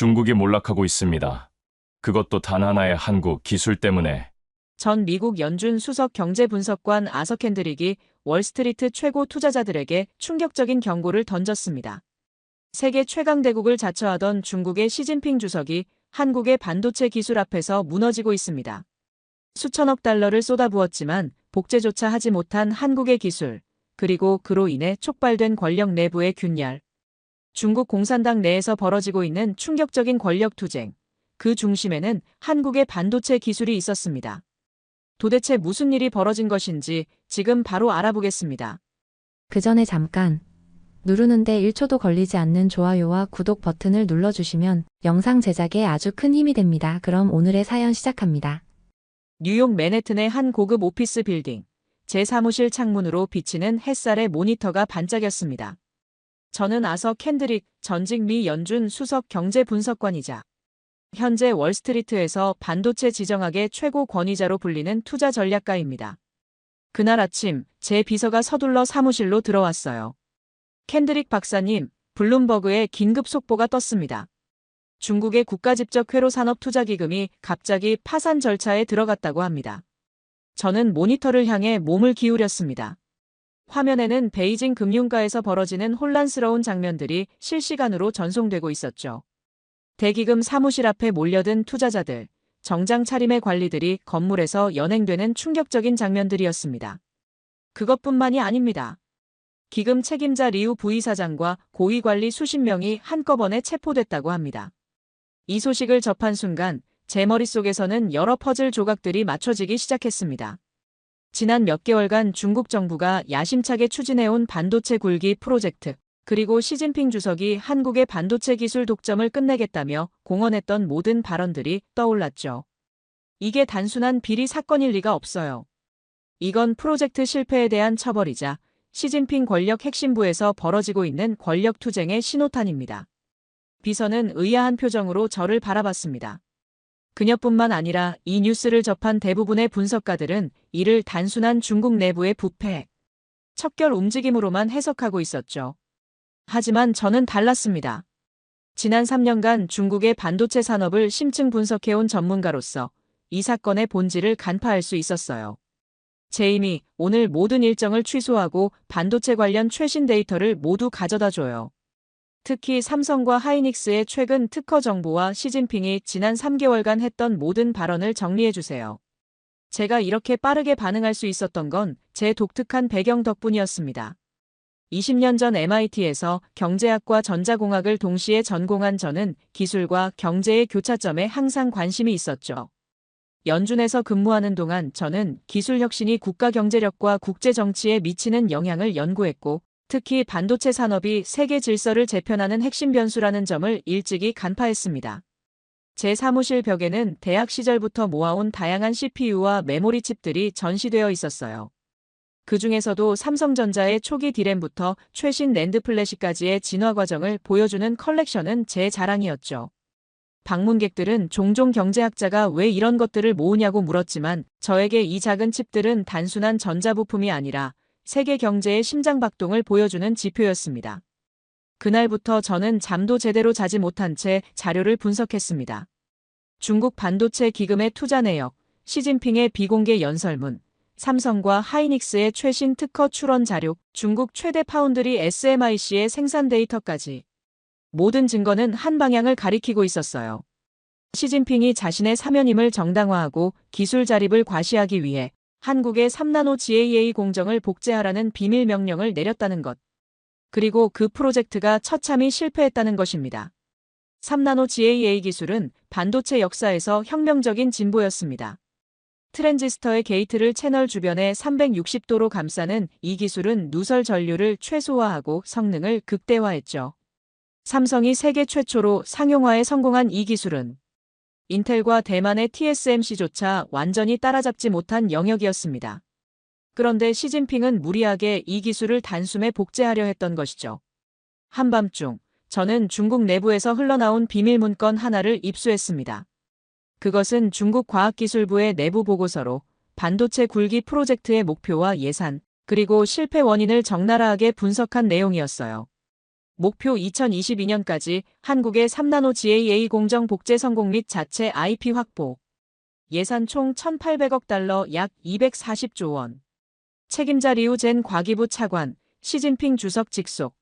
중국이 몰락하고 있습니다. 그것도 단 하나의 한국 기술 때문에. 전 미국 연준 수석 경제분석관 아서 캔드릭이 월스트리트 최고 투자자들에게 충격적인 경고를 던졌습니다. 세계 최강대국을 자처하던 중국의 시진핑 주석이 한국의 반도체 기술 앞에서 무너지고 있습니다. 수천억 달러를 쏟아부었지만 복제조차 하지 못한 한국의 기술, 그리고 그로 인해 촉발된 권력 내부의 균열. 중국 공산당 내에서 벌어지고 있는 충격적인 권력 투쟁. 그 중심에는 한국의 반도체 기술이 있었습니다. 도대체 무슨 일이 벌어진 것인지 지금 바로 알아보겠습니다. 그 전에 잠깐 누르는데 1초도 걸리지 않는 좋아요와 구독 버튼을 눌러주시면 영상 제작에 아주 큰 힘이 됩니다. 그럼 오늘의 사연 시작합니다. 뉴욕 맨해튼의 한 고급 오피스 빌딩. 제 사무실 창문으로 비치는 햇살의 모니터가 반짝였습니다. 저는 아서 캔드릭, 전직 미 연준 수석 경제분석관이자 현재 월스트리트에서 반도체 지정학의 최고 권위자로 불리는 투자 전략가입니다. 그날 아침 제 비서가 서둘러 사무실로 들어왔어요. 캔드릭 박사님, 블룸버그에 긴급 속보가 떴습니다. 중국의 국가집적 회로산업투자기금이 갑자기 파산 절차에 들어갔다고 합니다. 저는 모니터를 향해 몸을 기울였습니다. 화면에는 베이징 금융가에서 벌어지는 혼란스러운 장면들이 실시간으로 전송되고 있었죠. 대기금 사무실 앞에 몰려든 투자자들, 정장 차림의 관리들이 건물에서 연행되는 충격적인 장면들이었습니다. 그것뿐만이 아닙니다. 기금 책임자 리우 부이사장과 고위 관리 수십 명이 한꺼번에 체포됐다고 합니다. 이 소식을 접한 순간 제 머릿속에서는 여러 퍼즐 조각들이 맞춰지기 시작했습니다. 지난 몇 개월간 중국 정부가 야심차게 추진해온 반도체 굴기 프로젝트, 그리고 시진핑 주석이 한국의 반도체 기술 독점을 끝내겠다며 공언했던 모든 발언들이 떠올랐죠. 이게 단순한 비리 사건일 리가 없어요. 이건 프로젝트 실패에 대한 처벌이자 시진핑 권력 핵심부에서 벌어지고 있는 권력 투쟁의 신호탄입니다. 비서는 의아한 표정으로 저를 바라봤습니다. 그녀뿐만 아니라 이 뉴스를 접한 대부분의 분석가들은 이를 단순한 중국 내부의 부패, 척결 움직임으로만 해석하고 있었죠. 하지만 저는 달랐습니다. 지난 3년간 중국의 반도체 산업을 심층 분석해온 전문가로서 이 사건의 본질을 간파할 수 있었어요. 제임이 오늘 모든 일정을 취소하고 반도체 관련 최신 데이터를 모두 가져다 줘요. 특히 삼성과 하이닉스의 최근 특허 정보와 시진핑이 지난 3개월간 했던 모든 발언을 정리해 주세요. 제가 이렇게 빠르게 반응할 수 있었던 건 제 독특한 배경 덕분이었습니다. 20년 전 MIT에서 경제학과 전자공학을 동시에 전공한 저는 기술과 경제의 교차점에 항상 관심이 있었죠. 연준에서 근무하는 동안 저는 기술 혁신이 국가 경제력과 국제 정치에 미치는 영향을 연구했고, 특히 반도체 산업이 세계 질서를 재편하는 핵심 변수라는 점을 일찍이 간파했습니다. 제 사무실 벽에는 대학 시절부터 모아온 다양한 CPU와 메모리 칩들이 전시되어 있었어요. 그 중에서도 삼성전자의 초기 디램부터 최신 낸드 플래시까지의 진화 과정을 보여주는 컬렉션은 제 자랑이었죠. 방문객들은 종종 경제학자가 왜 이런 것들을 모으냐고 물었지만 저에게 이 작은 칩들은 단순한 전자부품이 아니라 세계 경제의 심장박동을 보여주는 지표였습니다. 그날부터 저는 잠도 제대로 자지 못한 채 자료를 분석했습니다. 중국 반도체 기금의 투자 내역, 시진핑의 비공개 연설문, 삼성과 하이닉스의 최신 특허 출원 자료, 중국 최대 파운드리 SMIC의 생산 데이터까지. 모든 증거는 한 방향을 가리키고 있었어요. 시진핑이 자신의 사면임을 정당화하고 기술 자립을 과시하기 위해 한국의 3나노 GAA 공정을 복제하라는 비밀 명령을 내렸다는 것. 그리고 그 프로젝트가 처참히 실패했다는 것입니다. 3나노 GAA 기술은 반도체 역사에서 혁명적인 진보였습니다. 트랜지스터의 게이트를 채널 주변에 360도로 감싸는 이 기술은 누설 전류를 최소화하고 성능을 극대화했죠. 삼성이 세계 최초로 상용화에 성공한 이 기술은 인텔과 대만의 TSMC조차 완전히 따라잡지 못한 영역이었습니다. 그런데 시진핑은 무리하게 이 기술을 단숨에 복제하려 했던 것이죠. 한밤중, 저는 중국 내부에서 흘러나온 비밀 문건 하나를 입수했습니다. 그것은 중국 과학기술부의 내부 보고서로 반도체 굴기 프로젝트의 목표와 예산, 그리고 실패 원인을 적나라하게 분석한 내용이었어요. 목표 2022년까지 한국의 3나노 GAA 공정 복제 성공 및 자체 IP 확보. 예산 총 1,800억 달러 약 240조 원. 책임자 리우젠 과기부 차관, 시진핑 주석 직속.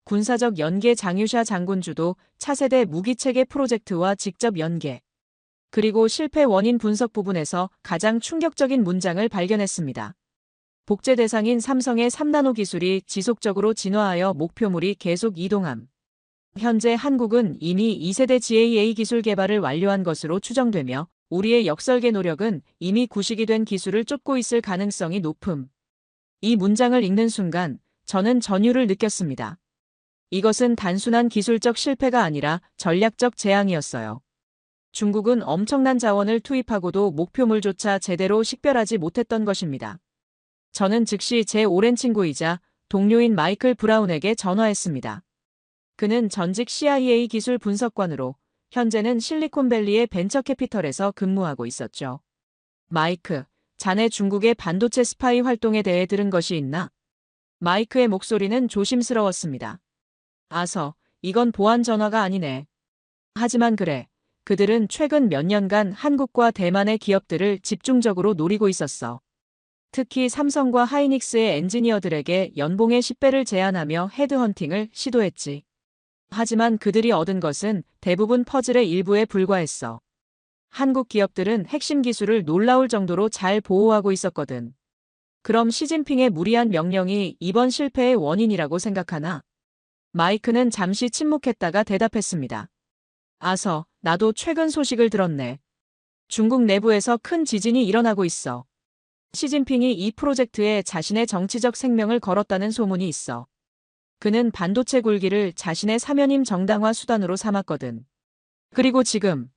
군사적 연계 장유샤 장군 주도 차세대 무기체계 프로젝트와 직접 연계. 그리고 실패 원인 분석 부분에서 가장 충격적인 문장을 발견했습니다. 복제 대상인 삼성의 3나노 기술이 지속적으로 진화하여 목표물이 계속 이동함. 현재 한국은 이미 2세대 GAA 기술 개발을 완료한 것으로 추정되며 우리의 역설계 노력은 이미 구식이 된 기술을 쫓고 있을 가능성이 높음. 이 문장을 읽는 순간 저는 전율을 느꼈습니다. 이것은 단순한 기술적 실패가 아니라 전략적 재앙이었어요. 중국은 엄청난 자원을 투입하고도 목표물조차 제대로 식별하지 못했던 것입니다. 저는 즉시 제 오랜 친구이자 동료인 마이클 브라운에게 전화했습니다. 그는 전직 CIA 기술 분석관으로 현재는 실리콘밸리의 벤처캐피털에서 근무하고 있었죠. 마이크, 자네 중국의 반도체 스파이 활동에 대해 들은 것이 있나? 마이크의 목소리는 조심스러웠습니다. 아서, 이건 보안 전화가 아니네. 하지만 그래. 그들은 최근 몇 년간 한국과 대만의 기업들을 집중적으로 노리고 있었어. 특히 삼성과 하이닉스의 엔지니어들에게 연봉의 10배를 제안하며 헤드헌팅을 시도했지. 하지만 그들이 얻은 것은 대부분 퍼즐의 일부에 불과했어. 한국 기업들은 핵심 기술을 놀라울 정도로 잘 보호하고 있었거든. 그럼 시진핑의 무리한 명령이 이번 실패의 원인이라고 생각하나? 마이크는 잠시 침묵했다가 대답했습니다. 아서, 나도 최근 소식을 들었네. 중국 내부에서 큰 지진이 일어나고 있어. 시진핑이 이 프로젝트에 자신의 정치적 생명을 걸었다는 소문이 있어. 그는 반도체 굴기를 자신의 사면임 정당화 수단으로 삼았거든. 그리고 지금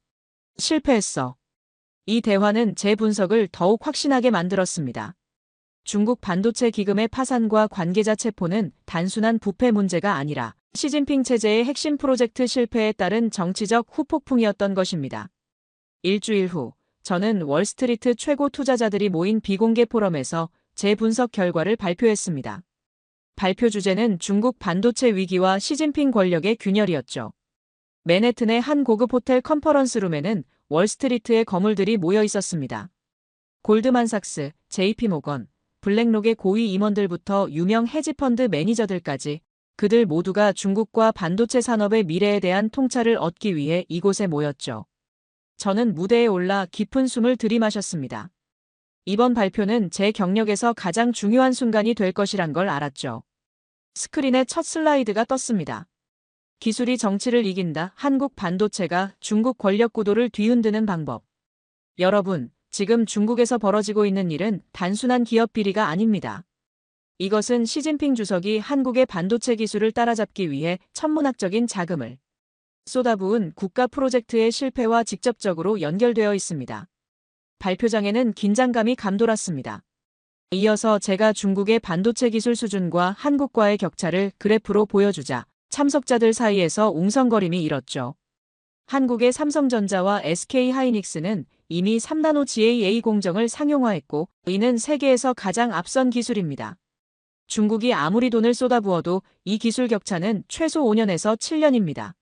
실패했어. 이 대화는 제 분석을 더욱 확신하게 만들었습니다. 중국 반도체 기금의 파산과 관계자 체포는 단순한 부패 문제가 아니라 시진핑 체제의 핵심 프로젝트 실패에 따른 정치적 후폭풍이었던 것입니다. 일주일 후, 저는 월스트리트 최고 투자자들이 모인 비공개 포럼에서 제 분석 결과를 발표했습니다. 발표 주제는 중국 반도체 위기와 시진핑 권력의 균열이었죠. 맨해튼의 한 고급 호텔 컨퍼런스룸에는 월스트리트의 거물들이 모여 있었습니다. 골드만삭스, JP모건, 블랙록의 고위 임원들부터 유명 헤지펀드 매니저들까지 그들 모두가 중국과 반도체 산업의 미래에 대한 통찰을 얻기 위해 이곳에 모였죠. 저는 무대에 올라 깊은 숨을 들이마셨습니다. 이번 발표는 제 경력에서 가장 중요한 순간이 될 것이란 걸 알았죠. 스크린에 첫 슬라이드가 떴습니다. 기술이 정치를 이긴다. 한국 반도체가 중국 권력 구도를 뒤흔드는 방법. 여러분, 지금 중국에서 벌어지고 있는 일은 단순한 기업 비리가 아닙니다. 이것은 시진핑 주석이 한국의 반도체 기술을 따라잡기 위해 천문학적인 자금을 쏟아부은 국가 프로젝트의 실패와 직접적으로 연결되어 있습니다. 발표장에는 긴장감이 감돌았습니다. 이어서 제가 중국의 반도체 기술 수준과 한국과의 격차를 그래프로 보여주자 참석자들 사이에서 웅성거림이 일었죠. 한국의 삼성전자와 SK하이닉스는 이미 3나노 GAA 공정을 상용화했고 이는 세계에서 가장 앞선 기술입니다. 중국이 아무리 돈을 쏟아부어도 이 기술 격차는 최소 5년에서 7년입니다.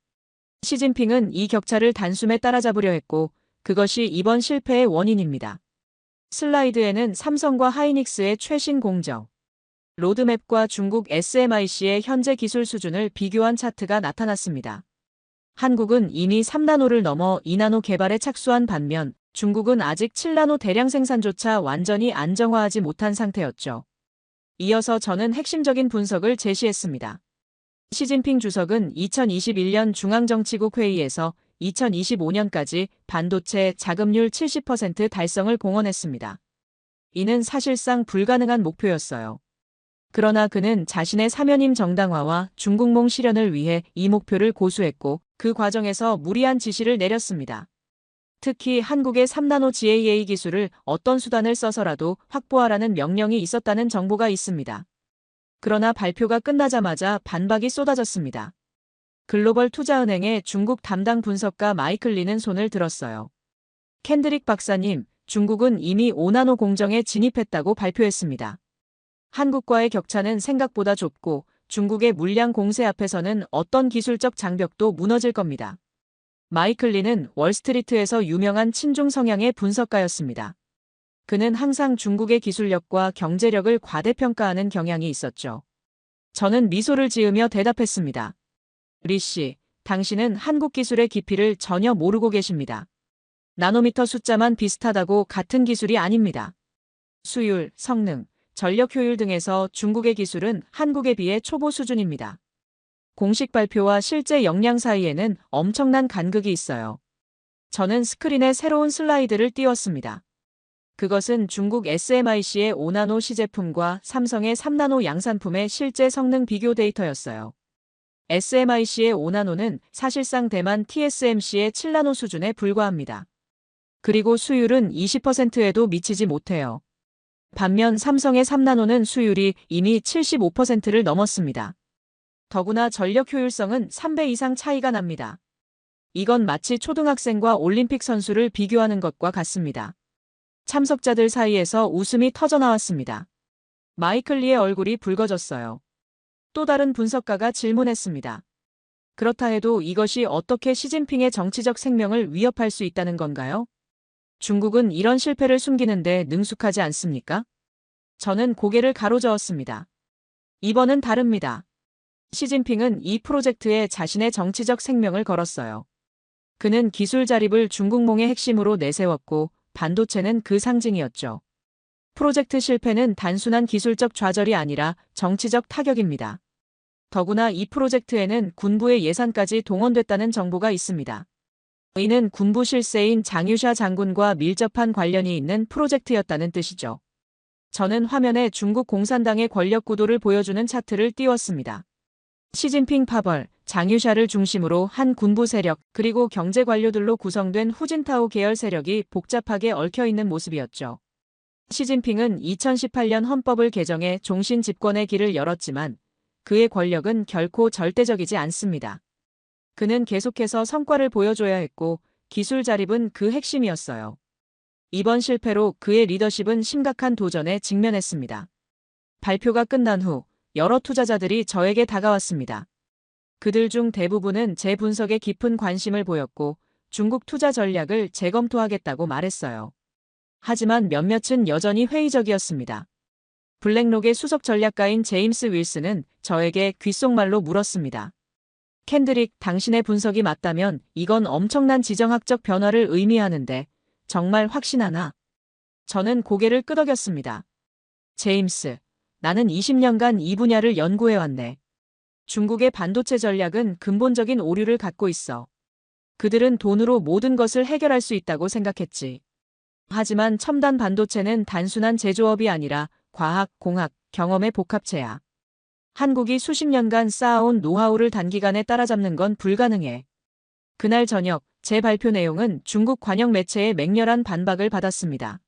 시진핑은 이 격차를 단숨에 따라잡으려 했고 그것이 이번 실패의 원인입니다. 슬라이드에는 삼성과 하이닉스의 최신 공정, 로드맵과 중국 SMIC의 현재 기술 수준을 비교한 차트가 나타났습니다. 한국은 이미 3나노를 넘어 2나노 개발에 착수한 반면 중국은 아직 7나노 대량 생산조차 완전히 안정화하지 못한 상태였죠. 이어서 저는 핵심적인 분석을 제시했습니다. 시진핑 주석은 2021년 중앙정치국 회의에서 2025년까지 반도체 자금률 70% 달성을 공언했습니다. 이는 사실상 불가능한 목표였어요. 그러나 그는 자신의 사면임 정당화와 중국몽 실현을 위해 이 목표를 고수했고 그 과정에서 무리한 지시를 내렸습니다. 특히 한국의 3나노 GAA 기술을 어떤 수단을 써서라도 확보하라는 명령이 있었다는 정보가 있습니다. 그러나 발표가 끝나자마자 반박이 쏟아졌습니다. 글로벌 투자은행의 중국 담당 분석가 마이클 리는 손을 들었어요. 캔드릭 박사님, 중국은 이미 5나노 공정에 진입했다고 발표했습니다. 한국과의 격차는 생각보다 좁고 중국의 물량 공세 앞에서는 어떤 기술적 장벽도 무너질 겁니다. 마이클 리는 월스트리트에서 유명한 친중 성향의 분석가였습니다. 그는 항상 중국의 기술력과 경제력을 과대평가하는 경향이 있었죠. 저는 미소를 지으며 대답했습니다. 리 씨, 당신은 한국 기술의 깊이를 전혀 모르고 계십니다. 나노미터 숫자만 비슷하다고 같은 기술이 아닙니다. 수율, 성능, 전력 효율 등에서 중국의 기술은 한국에 비해 초보 수준입니다. 공식 발표와 실제 역량 사이에는 엄청난 간극이 있어요. 저는 스크린에 새로운 슬라이드를 띄웠습니다. 그것은 중국 SMIC의 5나노 시제품과 삼성의 3나노 양산품의 실제 성능 비교 데이터였어요. SMIC의 5나노는 사실상 대만 TSMC의 7나노 수준에 불과합니다. 그리고 수율은 20%에도 미치지 못해요. 반면 삼성의 3나노는 수율이 이미 75%를 넘었습니다. 더구나 전력 효율성은 3배 이상 차이가 납니다. 이건 마치 초등학생과 올림픽 선수를 비교하는 것과 같습니다. 참석자들 사이에서 웃음이 터져나왔습니다. 마이클 리의 얼굴이 붉어졌어요. 또 다른 분석가가 질문했습니다. 그렇다 해도 이것이 어떻게 시진핑의 정치적 생명을 위협할 수 있다는 건가요? 중국은 이런 실패를 숨기는데 능숙하지 않습니까? 저는 고개를 가로저었습니다. 이번은 다릅니다. 시진핑은 이 프로젝트에 자신의 정치적 생명을 걸었어요. 그는 기술 자립을 중국몽의 핵심으로 내세웠고 반도체는 그 상징이었죠. 프로젝트 실패는 단순한 기술적 좌절이 아니라 정치적 타격입니다. 더구나 이 프로젝트에는 군부의 예산까지 동원됐다는 정보가 있습니다. 이는 군부 실세인 장유샤 장군과 밀접한 관련이 있는 프로젝트였다는 뜻이죠. 저는 화면에 중국 공산당의 권력 구도를 보여주는 차트를 띄웠습니다. 시진핑 파벌, 장유샤를 중심으로 한 군부 세력 그리고 경제 관료들로 구성된 후진타오 계열 세력이 복잡하게 얽혀있는 모습이었죠. 시진핑은 2018년 헌법을 개정해 종신 집권의 길을 열었지만 그의 권력은 결코 절대적이지 않습니다. 그는 계속해서 성과를 보여줘야 했고 기술 자립은 그 핵심이었어요. 이번 실패로 그의 리더십은 심각한 도전에 직면했습니다. 발표가 끝난 후 여러 투자자들이 저에게 다가왔습니다. 그들 중 대부분은 제 분석에 깊은 관심을 보였고 중국 투자 전략을 재검토하겠다고 말했어요. 하지만 몇몇은 여전히 회의적이었습니다. 블랙록의 수석 전략가인 제임스 윌슨은 저에게 귓속말로 물었습니다. 캔드릭, 당신의 분석이 맞다면 이건 엄청난 지정학적 변화를 의미하는데 정말 확신하나? 저는 고개를 끄덕였습니다. 제임스, 나는 20년간 이 분야를 연구해왔네. 중국의 반도체 전략은 근본적인 오류를 갖고 있어. 그들은 돈으로 모든 것을 해결할 수 있다고 생각했지. 하지만 첨단 반도체는 단순한 제조업이 아니라 과학, 공학, 경험의 복합체야. 한국이 수십 년간 쌓아온 노하우를 단기간에 따라잡는 건 불가능해. 그날 저녁, 제 발표 내용은 중국 관영 매체의 맹렬한 반박을 받았습니다.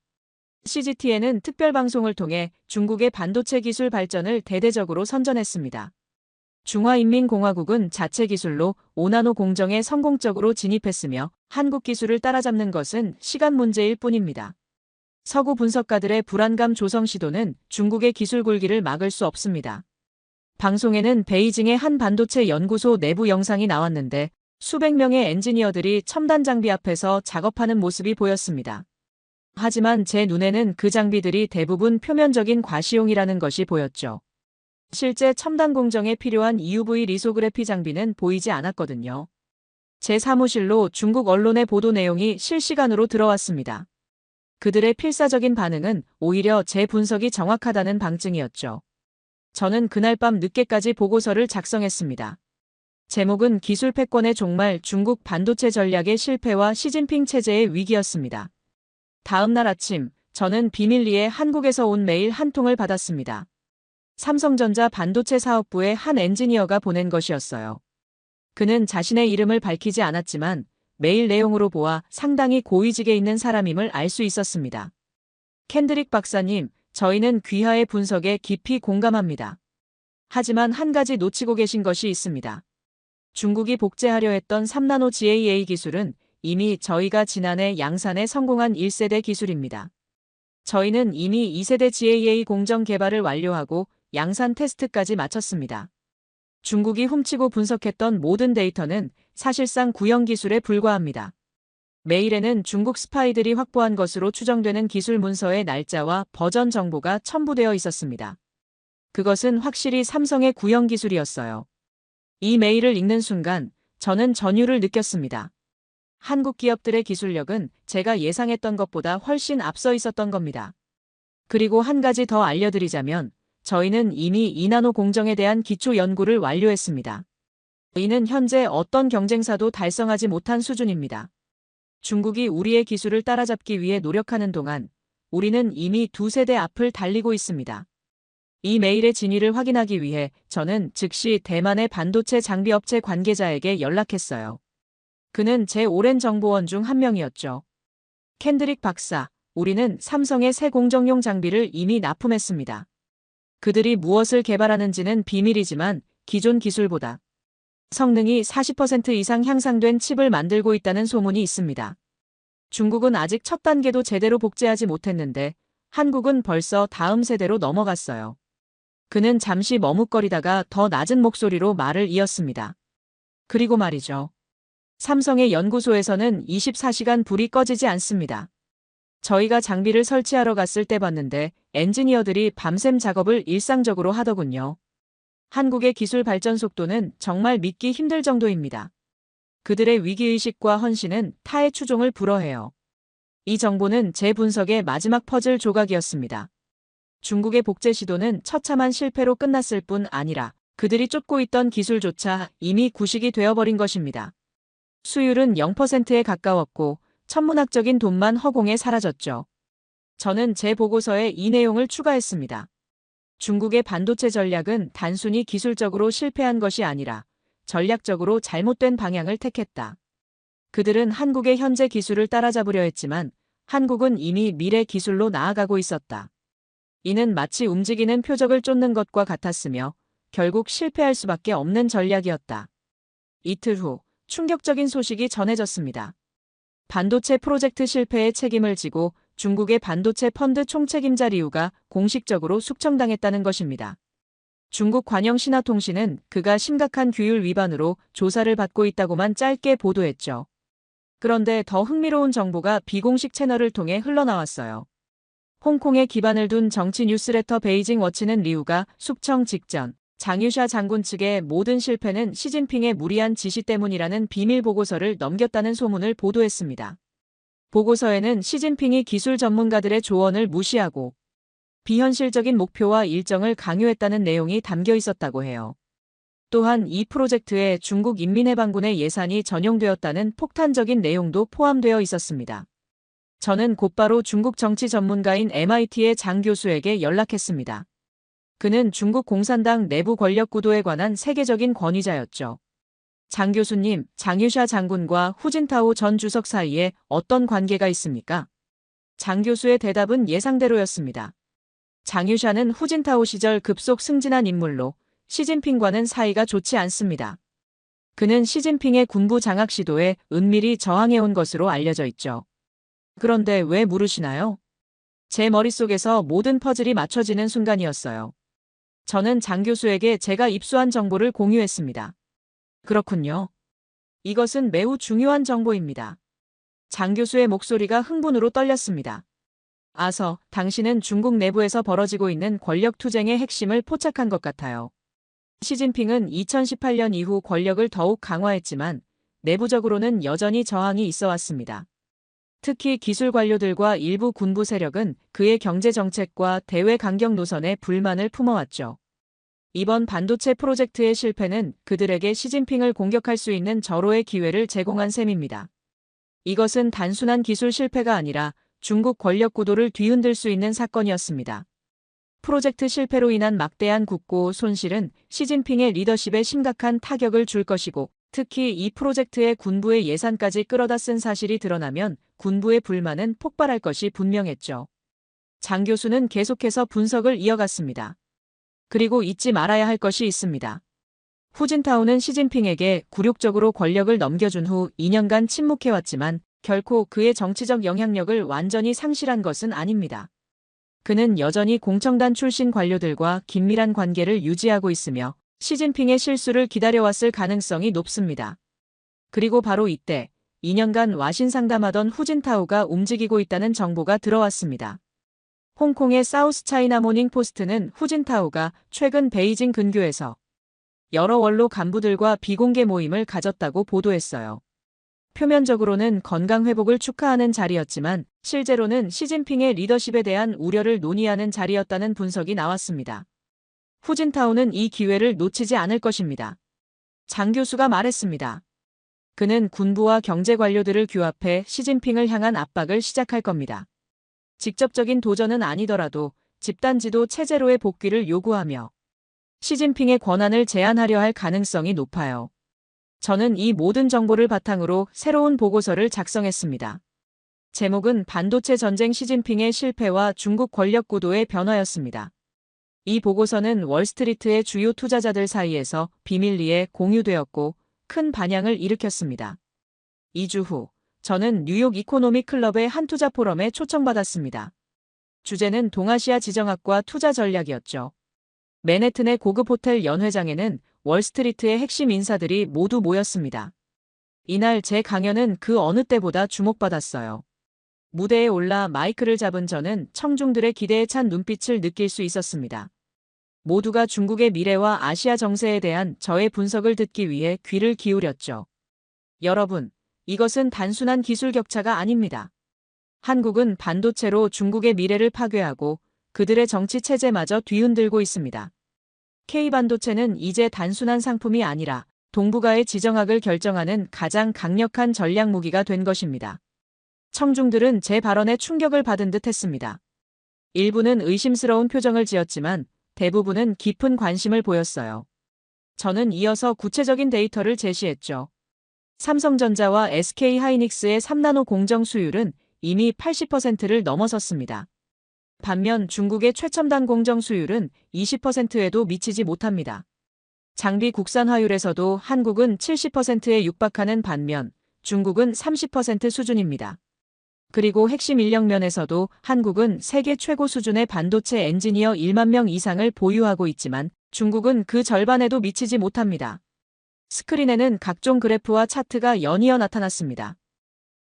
CGTN은 특별방송을 통해 중국의 반도체 기술 발전을 대대적으로 선전했습니다. 중화인민공화국은 자체 기술로 5나노 공정에 성공적으로 진입했으며 한국 기술을 따라잡는 것은 시간 문제일 뿐입니다. 서구 분석가들의 불안감 조성 시도는 중국의 기술 굴기를 막을 수 없습니다. 방송에는 베이징의 한 반도체 연구소 내부 영상이 나왔는데 수백 명의 엔지니어들이 첨단 장비 앞에서 작업하는 모습이 보였습니다. 하지만 제 눈에는 그 장비들이 대부분 표면적인 과시용이라는 것이 보였죠. 실제 첨단 공정에 필요한 EUV 리소그래피 장비는 보이지 않았거든요. 제 사무실로 중국 언론의 보도 내용이 실시간으로 들어왔습니다. 그들의 필사적인 반응은 오히려 제 분석이 정확하다는 방증이었죠. 저는 그날 밤 늦게까지 보고서를 작성했습니다. 제목은 기술 패권의 종말 중국 반도체 전략의 실패와 시진핑 체제의 위기였습니다. 다음 날 아침, 저는 비밀리에 한국에서 온 메일 한 통을 받았습니다. 삼성전자 반도체 사업부의 한 엔지니어가 보낸 것이었어요. 그는 자신의 이름을 밝히지 않았지만 메일 내용으로 보아 상당히 고위직에 있는 사람임을 알 수 있었습니다. 캔드릭 박사님, 저희는 귀하의 분석에 깊이 공감합니다. 하지만 한 가지 놓치고 계신 것이 있습니다. 중국이 복제하려 했던 3나노 GAA 기술은 이미 저희가 지난해 양산에 성공한 1세대 기술입니다. 저희는 이미 2세대 GAA 공정 개발을 완료하고 양산 테스트까지 마쳤습니다. 중국이 훔치고 분석했던 모든 데이터는 사실상 구형 기술에 불과합니다. 메일에는 중국 스파이들이 확보한 것으로 추정되는 기술 문서의 날짜와 버전 정보가 첨부되어 있었습니다. 그것은 확실히 삼성의 구형 기술이었어요. 이 메일을 읽는 순간 저는 전율을 느꼈습니다. 한국 기업들의 기술력은 제가 예상했던 것보다 훨씬 앞서 있었던 겁니다. 그리고 한 가지 더 알려드리자면 저희는 이미 2나노 공정에 대한 기초 연구를 완료했습니다. 이는 현재 어떤 경쟁사도 달성하지 못한 수준입니다. 중국이 우리의 기술을 따라잡기 위해 노력하는 동안 우리는 이미 2세대 앞을 달리고 있습니다. 이 메일의 진위를 확인하기 위해 저는 즉시 대만의 반도체 장비 업체 관계자에게 연락했어요. 그는 제 오랜 정보원 중 한 명이었죠. 캔드릭 박사, 우리는 삼성의 새 공정용 장비를 이미 납품했습니다. 그들이 무엇을 개발하는지는 비밀이지만 기존 기술보다 성능이 40% 이상 향상된 칩을 만들고 있다는 소문이 있습니다. 중국은 아직 첫 단계도 제대로 복제하지 못했는데 한국은 벌써 다음 세대로 넘어갔어요. 그는 잠시 머뭇거리다가 더 낮은 목소리로 말을 이었습니다. 그리고 말이죠. 삼성의 연구소에서는 24시간 불이 꺼지지 않습니다. 저희가 장비를 설치하러 갔을 때 봤는데 엔지니어들이 밤샘 작업을 일상적으로 하더군요. 한국의 기술 발전 속도는 정말 믿기 힘들 정도입니다. 그들의 위기의식과 헌신은 타의 추종을 불허해요. 이 정보는 제 분석의 마지막 퍼즐 조각이었습니다. 중국의 복제 시도는 처참한 실패로 끝났을 뿐 아니라 그들이 쫓고 있던 기술조차 이미 구식이 되어버린 것입니다. 수율은 0%에 가까웠고 천문학적인 돈만 허공에 사라졌죠. 저는 제 보고서에 이 내용을 추가했습니다. 중국의 반도체 전략은 단순히 기술적으로 실패한 것이 아니라 전략적으로 잘못된 방향을 택했다. 그들은 한국의 현재 기술을 따라잡으려 했지만 한국은 이미 미래 기술로 나아가고 있었다. 이는 마치 움직이는 표적을 쫓는 것과 같았으며 결국 실패할 수밖에 없는 전략이었다. 이틀 후 충격적인 소식이 전해졌습니다. 반도체 프로젝트 실패의 책임을 지고 중국의 반도체 펀드 총책임자 리우가 공식적으로 숙청당했다는 것입니다. 중국 관영신화통신은 그가 심각한 규율 위반으로 조사를 받고 있다고만 짧게 보도했죠. 그런데 더 흥미로운 정보가 비공식 채널을 통해 흘러나왔어요. 홍콩에 기반을 둔 정치 뉴스레터 베이징 워치는 리우가 숙청 직전 장유샤 장군 측의 모든 실패는 시진핑의 무리한 지시 때문이라는 비밀 보고서를 넘겼다는 소문을 보도했습니다. 보고서에는 시진핑이 기술 전문가들의 조언을 무시하고 비현실적인 목표와 일정을 강요했다는 내용이 담겨 있었다고 해요. 또한 이 프로젝트에 중국 인민해방군의 예산이 전용되었다는 폭탄적인 내용도 포함되어 있었습니다. 저는 곧바로 중국 정치 전문가인 MIT의 장 교수에게 연락했습니다. 그는 중국 공산당 내부 권력 구도에 관한 세계적인 권위자였죠. 장 교수님, 장유샤 장군과 후진타오 전 주석 사이에 어떤 관계가 있습니까? 장 교수의 대답은 예상대로였습니다. 장유샤는 후진타오 시절 급속 승진한 인물로 시진핑과는 사이가 좋지 않습니다. 그는 시진핑의 군부 장악 시도에 은밀히 저항해온 것으로 알려져 있죠. 그런데 왜 물으시나요? 제 머릿속에서 모든 퍼즐이 맞춰지는 순간이었어요. 저는 장 교수에게 제가 입수한 정보를 공유했습니다. 그렇군요. 이것은 매우 중요한 정보입니다. 장 교수의 목소리가 흥분으로 떨렸습니다. 아서, 당신은 중국 내부에서 벌어지고 있는 권력 투쟁의 핵심을 포착한 것 같아요. 시진핑은 2018년 이후 권력을 더욱 강화했지만 내부적으로는 여전히 저항이 있어 왔습니다. 특히 기술 관료들과 일부 군부 세력은 그의 경제 정책과 대외 강경 노선에 불만을 품어왔죠. 이번 반도체 프로젝트의 실패는 그들에게 시진핑을 공격할 수 있는 절호의 기회를 제공한 셈입니다. 이것은 단순한 기술 실패가 아니라 중국 권력 구도를 뒤흔들 수 있는 사건이었습니다. 프로젝트 실패로 인한 막대한 국고 손실은 시진핑의 리더십에 심각한 타격을 줄 것이고, 특히 이 프로젝트의 군부의 예산까지 끌어다 쓴 사실이 드러나면 군부의 불만은 폭발할 것이 분명했죠. 장 교수는 계속해서 분석을 이어갔습니다. 그리고 잊지 말아야 할 것이 있습니다. 후진타오는 시진핑에게 굴욕적으로 권력을 넘겨준 후 2년간 침묵해왔지만 결코 그의 정치적 영향력을 완전히 상실한 것은 아닙니다. 그는 여전히 공청단 출신 관료들과 긴밀한 관계를 유지하고 있으며 시진핑의 실수를 기다려왔을 가능성이 높습니다. 그리고 바로 이때 2년간 와신 상담하던 후진타오가 움직이고 있다는 정보가 들어왔습니다. 홍콩의 사우스 차이나 모닝 포스트는 후진타오가 최근 베이징 근교에서 여러 원로 간부들과 비공개 모임을 가졌다고 보도했어요. 표면적으로는 건강 회복을 축하하는 자리였지만 실제로는 시진핑의 리더십에 대한 우려를 논의하는 자리였다는 분석이 나왔습니다. 후진타오는 이 기회를 놓치지 않을 것입니다. 장 교수가 말했습니다. 그는 군부와 경제 관료들을 규합해 시진핑을 향한 압박을 시작할 겁니다. 직접적인 도전은 아니더라도 집단 지도 체제로의 복귀를 요구하며 시진핑의 권한을 제한하려 할 가능성이 높아요. 저는 이 모든 정보를 바탕으로 새로운 보고서를 작성했습니다. 제목은 반도체 전쟁 시진핑의 실패와 중국 권력 구도의 변화였습니다. 이 보고서는 월스트리트의 주요 투자자들 사이에서 비밀리에 공유되었고 큰 반향을 일으켰습니다. 2주 후, 저는 뉴욕 이코노믹 클럽의 한 투자 포럼에 초청받았습니다. 주제는 동아시아 지정학과 투자 전략이었죠. 맨해튼의 고급 호텔 연회장에는 월스트리트의 핵심 인사들이 모두 모였습니다. 이날 제 강연은 그 어느 때보다 주목받았어요. 무대에 올라 마이크를 잡은 저는 청중들의 기대에 찬 눈빛을 느낄 수 있었습니다. 모두가 중국의 미래와 아시아 정세에 대한 저의 분석을 듣기 위해 귀를 기울였죠. 여러분, 이것은 단순한 기술 격차가 아닙니다. 한국은 반도체로 중국의 미래를 파괴하고 그들의 정치 체제마저 뒤흔들고 있습니다. K반도체는 이제 단순한 상품이 아니라 동북아의 지정학을 결정하는 가장 강력한 전략 무기가 된 것입니다. 청중들은 제 발언에 충격을 받은 듯 했습니다. 일부는 의심스러운 표정을 지었지만 대부분은 깊은 관심을 보였어요. 저는 이어서 구체적인 데이터를 제시했죠. 삼성전자와 SK하이닉스의 3나노 공정 수율은 이미 80%를 넘어섰습니다. 반면 중국의 최첨단 공정 수율은 20%에도 미치지 못합니다. 장비 국산화율에서도 한국은 70%에 육박하는 반면 중국은 30% 수준입니다. 그리고 핵심 인력면에서도 한국은 세계 최고 수준의 반도체 엔지니어 1만 명 이상을 보유하고 있지만 중국은 그 절반에도 미치지 못합니다. 스크린에는 각종 그래프와 차트가 연이어 나타났습니다.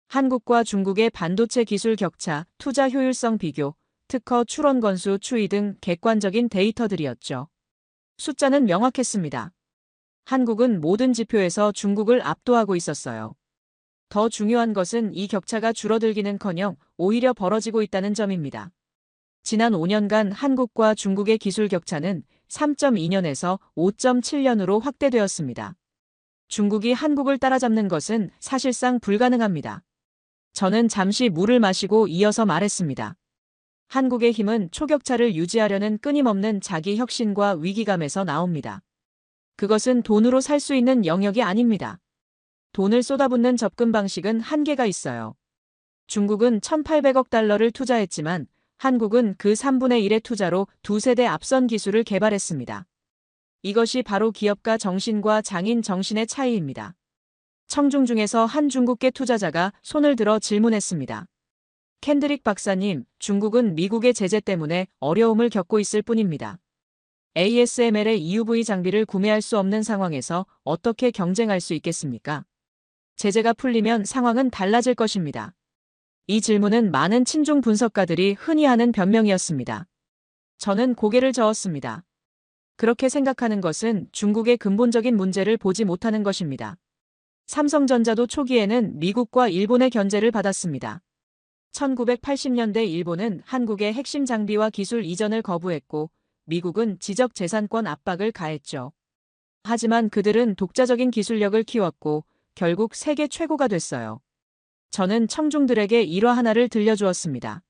한국과 중국의 반도체 기술 격차, 투자 효율성 비교, 특허 출원 건수 추이 등 객관적인 데이터들이었죠. 숫자는 명확했습니다. 한국은 모든 지표에서 중국을 압도하고 있었어요. 더 중요한 것은 이 격차가 줄어들기는커녕 오히려 벌어지고 있다는 점입니다. 지난 5년간 한국과 중국의 기술 격차는 3.2년에서 5.7년으로 확대되었습니다. 중국이 한국을 따라잡는 것은 사실상 불가능합니다. 저는 잠시 물을 마시고 이어서 말했습니다. 한국의 힘은 초격차를 유지하려는 끊임없는 자기 혁신과 위기감에서 나옵니다. 그것은 돈으로 살 수 있는 영역이 아닙니다. 돈을 쏟아붓는 접근 방식은 한계가 있어요. 중국은 1,800억 달러를 투자했지만 한국은 그 3분의 1의 투자로 두세대 앞선 기술을 개발했습니다. 이것이 바로 기업가 정신과 장인 정신의 차이입니다. 청중 중에서 한 중국계 투자자가 손을 들어 질문했습니다. 캔드릭 박사님, 중국은 미국의 제재 때문에 어려움을 겪고 있을 뿐입니다. ASML의 EUV 장비를 구매할 수 없는 상황에서 어떻게 경쟁할 수 있겠습니까? 제재가 풀리면 상황은 달라질 것입니다. 이 질문은 많은 친중 분석가들이 흔히 하는 변명이었습니다. 저는 고개를 저었습니다. 그렇게 생각하는 것은 중국의 근본적인 문제를 보지 못하는 것입니다. 삼성전자도 초기에는 미국과 일본의 견제를 받았습니다. 1980년대 일본은 한국의 핵심 장비와 기술 이전을 거부했고 미국은 지적재산권 압박을 가했죠. 하지만 그들은 독자적인 기술력을 키웠고 결국 세계 최고가 됐어요. 저는 청중들에게 일화 하나를 들려주었습니다.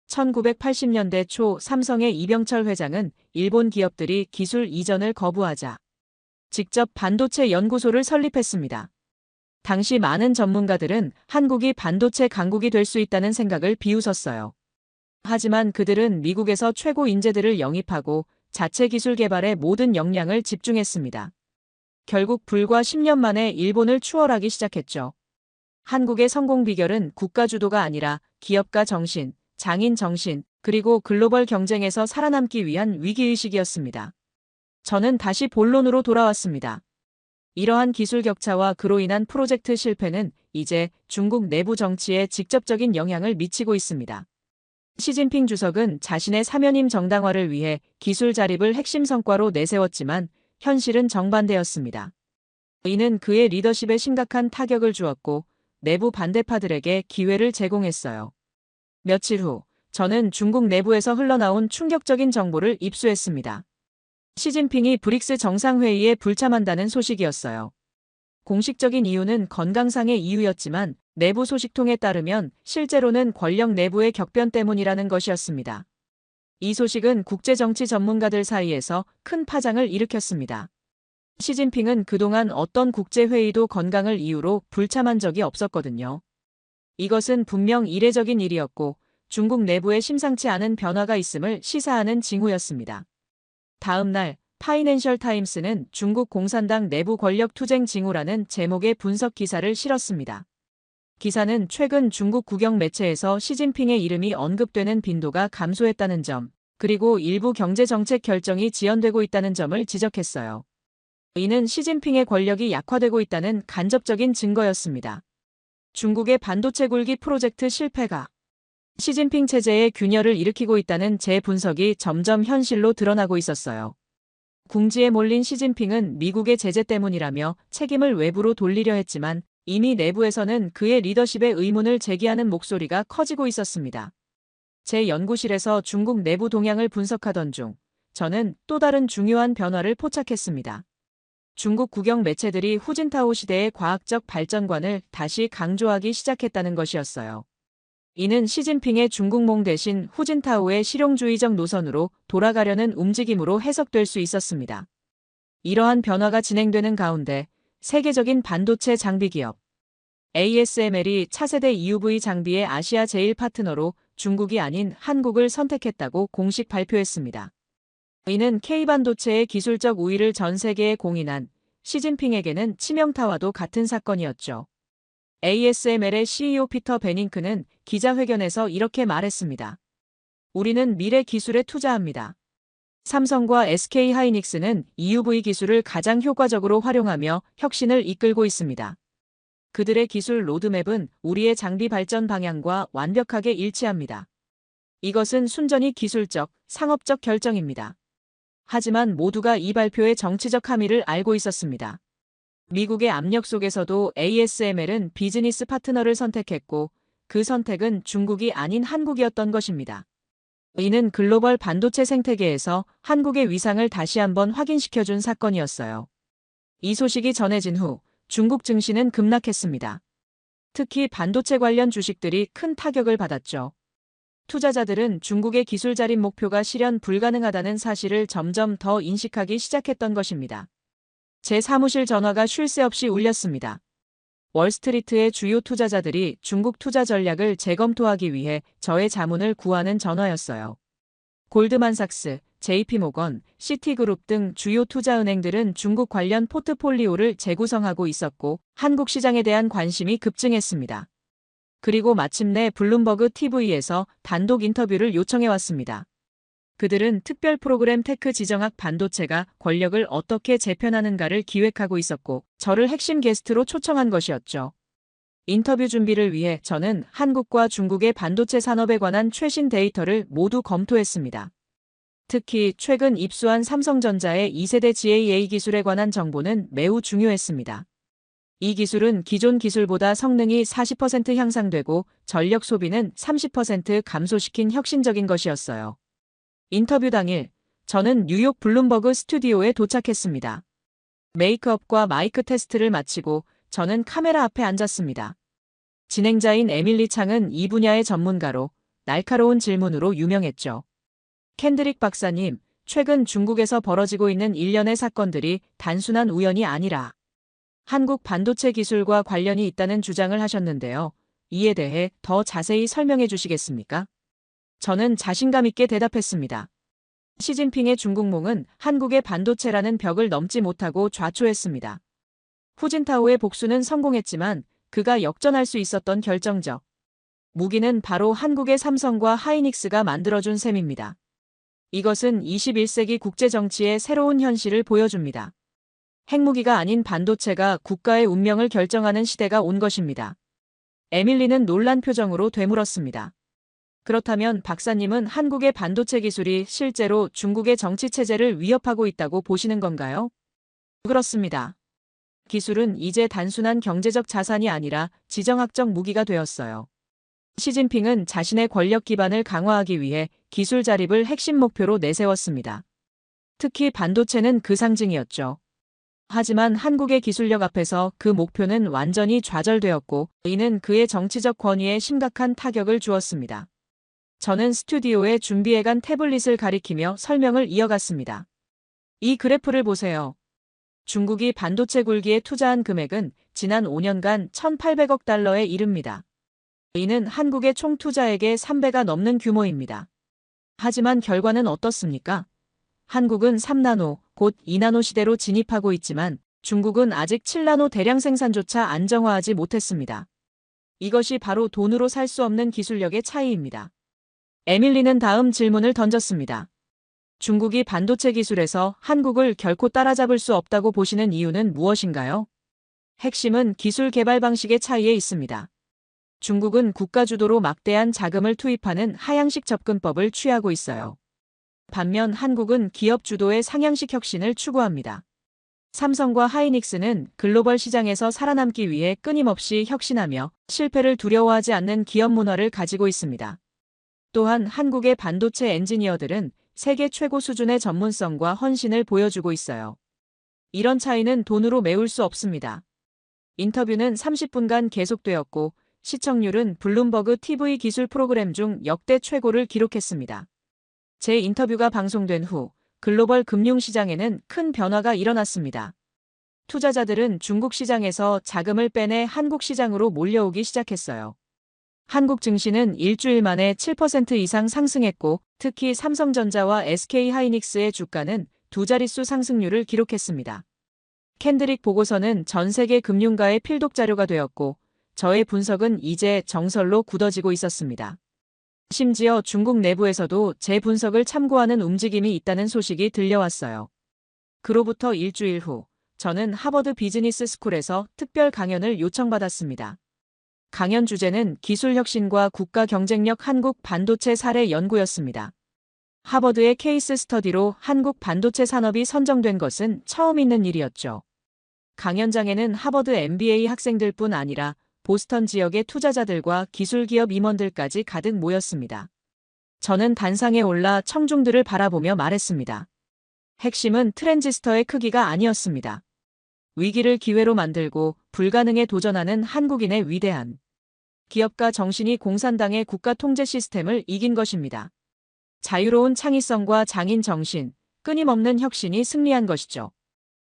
1980년대 초 삼성의 이병철 회장은 일본 기업들이 기술 이전을 거부하자 직접 반도체 연구소를 설립했습니다. 당시 많은 전문가들은 한국이 반도체 강국이 될 수 있다는 생각을 비웃었어요. 하지만 그들은 미국에서 최고 인재들을 영입하고 자체 기술 개발에 모든 역량을 집중했습니다. 결국 불과 10년 만에 일본을 추월하기 시작했죠. 한국의 성공 비결은 국가 주도가 아니라 기업가 정신, 장인 정신, 그리고 글로벌 경쟁에서 살아남기 위한 위기의식이었습니다. 저는 다시 본론으로 돌아왔습니다. 이러한 기술 격차와 그로 인한 프로젝트 실패는 이제 중국 내부 정치에 직접적인 영향을 미치고 있습니다. 시진핑 주석은 자신의 사면임 정당화를 위해 기술 자립을 핵심 성과로 내세웠지만 현실은 정반대였습니다. 이는 그의 리더십에 심각한 타격을 주었고 내부 반대파들에게 기회를 제공했어요. 며칠 후 저는 중국 내부에서 흘러나온 충격적인 정보를 입수했습니다. 시진핑이 브릭스 정상회의에 불참한다는 소식이었어요. 공식적인 이유는 건강상의 이유였지만 내부 소식통에 따르면 실제로는 권력 내부의 격변 때문이라는 것이었습니다. 이 소식은 국제정치 전문가들 사이에서 큰 파장을 일으켰습니다. 시진핑은 그동안 어떤 국제회의도 건강을 이유로 불참한 적이 없었거든요. 이것은 분명 이례적인 일이었고 중국 내부에 심상치 않은 변화가 있음을 시사하는 징후였습니다. 다음 날 파이낸셜 타임스는 중국 공산당 내부 권력 투쟁 징후라는 제목의 분석 기사를 실었습니다. 기사는 최근 중국 국영 매체에서 시진핑의 이름이 언급되는 빈도가 감소했다는 점, 그리고 일부 경제정책 결정이 지연되고 있다는 점을 지적했어요. 이는 시진핑의 권력이 약화되고 있다는 간접적인 증거였습니다. 중국의 반도체 굴기 프로젝트 실패가 시진핑 체제의 균열을 일으키고 있다는 제 분석이 점점 현실로 드러나고 있었어요. 궁지에 몰린 시진핑은 미국의 제재 때문이라며 책임을 외부로 돌리려 했지만 이미 내부에서는 그의 리더십에 의문을 제기하는 목소리가 커지고 있었습니다. 제 연구실에서 중국 내부 동향을 분석하던 중 저는 또 다른 중요한 변화를 포착했습니다. 중국 국영 매체들이 후진타오 시대의 과학적 발전관을 다시 강조하기 시작했다는 것이었어요. 이는 시진핑의 중국몽 대신 후진타오의 실용주의적 노선으로 돌아가려는 움직임으로 해석될 수 있었습니다. 이러한 변화가 진행되는 가운데 세계적인 반도체 장비 기업 ASML이 차세대 EUV 장비의 아시아 제일 파트너로 중국이 아닌 한국을 선택했다고 공식 발표했습니다. 이는 K반도체의 기술적 우위를 전 세계에 공인한 시진핑에게는 치명타와도 같은 사건이었죠. ASML의 CEO 피터 베닝크는 기자회견에서 이렇게 말했습니다. 우리는 미래 기술에 투자합니다. 삼성과 SK하이닉스는 EUV 기술을 가장 효과적으로 활용하며 혁신을 이끌고 있습니다. 그들의 기술 로드맵은 우리의 장비 발전 방향과 완벽하게 일치합니다. 이것은 순전히 기술적, 상업적 결정입니다. 하지만 모두가 이 발표의 정치적 함의를 알고 있었습니다. 미국의 압력 속에서도 ASML은 비즈니스 파트너를 선택했고 그 선택은 중국이 아닌 한국이었던 것입니다. 이는 글로벌 반도체 생태계에서 한국의 위상을 다시 한번 확인시켜준 사건이었어요. 이 소식이 전해진 후 중국 증시는 급락했습니다. 특히 반도체 관련 주식들이 큰 타격을 받았죠. 투자자들은 중국의 기술 자립 목표가 실현 불가능하다는 사실을 점점 더 인식하기 시작했던 것입니다. 제 사무실 전화가 쉴 새 없이 울렸습니다. 월스트리트의 주요 투자자들이 중국 투자 전략을 재검토하기 위해 저의 자문을 구하는 전화였어요. 골드만삭스, JP모건, 시티그룹 등 주요 투자은행들은 중국 관련 포트폴리오를 재구성하고 있었고 한국 시장에 대한 관심이 급증했습니다. 그리고 마침내 블룸버그 TV에서 단독 인터뷰를 요청해왔습니다. 그들은 특별 프로그램 테크 지정학 반도체가 권력을 어떻게 재편하는가를 기획하고 있었고 저를 핵심 게스트로 초청한 것이었죠. 인터뷰 준비를 위해 저는 한국과 중국의 반도체 산업에 관한 최신 데이터를 모두 검토했습니다. 특히 최근 입수한 삼성전자의 2세대 GAA 기술에 관한 정보는 매우 중요했습니다. 이 기술은 기존 기술보다 성능이 40% 향상되고 전력 소비는 30% 감소시킨 혁신적인 것이었어요. 인터뷰 당일, 저는 뉴욕 블룸버그 스튜디오에 도착했습니다. 메이크업과 마이크 테스트를 마치고 저는 카메라 앞에 앉았습니다. 진행자인 에밀리 창은 이 분야의 전문가로 날카로운 질문으로 유명했죠. 켄드릭 박사님, 최근 중국에서 벌어지고 있는 일련의 사건들이 단순한 우연이 아니라 한국 반도체 기술과 관련이 있다는 주장을 하셨는데요. 이에 대해 더 자세히 설명해 주시겠습니까? 저는 자신감 있게 대답했습니다. 시진핑의 중국몽은 한국의 반도체라는 벽을 넘지 못하고 좌초했습니다. 후진타오의 복수는 성공했지만 그가 역전할 수 있었던 결정적 무기는 바로 한국의 삼성과 하이닉스가 만들어준 셈입니다. 이것은 21세기 국제 정치의 새로운 현실을 보여줍니다. 핵무기가 아닌 반도체가 국가의 운명을 결정하는 시대가 온 것입니다. 에밀리는 놀란 표정으로 되물었습니다. 그렇다면 박사님은 한국의 반도체 기술이 실제로 중국의 정치 체제를 위협하고 있다고 보시는 건가요? 그렇습니다. 기술은 이제 단순한 경제적 자산이 아니라 지정학적 무기가 되었어요. 시진핑은 자신의 권력 기반을 강화하기 위해 기술 자립을 핵심 목표로 내세웠습니다. 특히 반도체는 그 상징이었죠. 하지만 한국의 기술력 앞에서 그 목표는 완전히 좌절되었고 이는 그의 정치적 권위에 심각한 타격을 주었습니다. 저는 스튜디오에 준비해간 태블릿을 가리키며 설명을 이어갔습니다. 이 그래프를 보세요. 중국이 반도체 굴기에 투자한 금액은 지난 5년간 1,800억 달러에 이릅니다. 이는 한국의 총 투자액의 3배가 넘는 규모입니다. 하지만 결과는 어떻습니까? 한국은 3나노, 곧 2나노 시대로 진입하고 있지만 중국은 아직 7나노 대량 생산조차 안정화하지 못했습니다. 이것이 바로 돈으로 살 수 없는 기술력의 차이입니다. 에밀리는 다음 질문을 던졌습니다. 중국이 반도체 기술에서 한국을 결코 따라잡을 수 없다고 보시는 이유는 무엇인가요? 핵심은 기술 개발 방식의 차이에 있습니다. 중국은 국가 주도로 막대한 자금을 투입하는 하향식 접근법을 취하고 있어요. 반면 한국은 기업 주도의 상향식 혁신을 추구합니다. 삼성과 하이닉스는 글로벌 시장에서 살아남기 위해 끊임없이 혁신하며 실패를 두려워하지 않는 기업 문화를 가지고 있습니다. 또한 한국의 반도체 엔지니어들은 세계 최고 수준의 전문성과 헌신을 보여주고 있어요. 이런 차이는 돈으로 메울 수 없습니다. 인터뷰는 30분간 계속되었고 시청률은 블룸버그 TV 기술 프로그램 중 역대 최고를 기록했습니다. 제 인터뷰가 방송된 후 글로벌 금융시장에는 큰 변화가 일어났습니다. 투자자들은 중국 시장에서 자금을 빼내 한국 시장으로 몰려오기 시작했어요. 한국 증시는 일주일 만에 7% 이상 상승했고 특히 삼성전자와 SK하이닉스의 주가는 두 자릿수 상승률을 기록했습니다. 캔드릭 보고서는 전 세계 금융가의 필독 자료가 되었고 저의 분석은 이제 정설로 굳어지고 있었습니다. 심지어 중국 내부에서도 제 분석을 참고하는 움직임이 있다는 소식이 들려왔어요. 그로부터 일주일 후 저는 하버드 비즈니스 스쿨에서 특별 강연을 요청받았습니다. 강연 주제는 기술 혁신과 국가 경쟁력 한국 반도체 사례 연구였습니다. 하버드의 케이스 스터디로 한국 반도체 산업이 선정된 것은 처음 있는 일이었죠. 강연장에는 하버드 MBA 학생들뿐 아니라 보스턴 지역의 투자자들과 기술기업 임원들까지 가득 모였습니다. 저는 단상에 올라 청중들을 바라보며 말했습니다. 핵심은 트랜지스터의 크기가 아니었습니다. 위기를 기회로 만들고 불가능에 도전하는 한국인의 위대한 기업가 정신이 공산당의 국가 통제 시스템을 이긴 것입니다. 자유로운 창의성과 장인 정신, 끊임없는 혁신이 승리한 것이죠.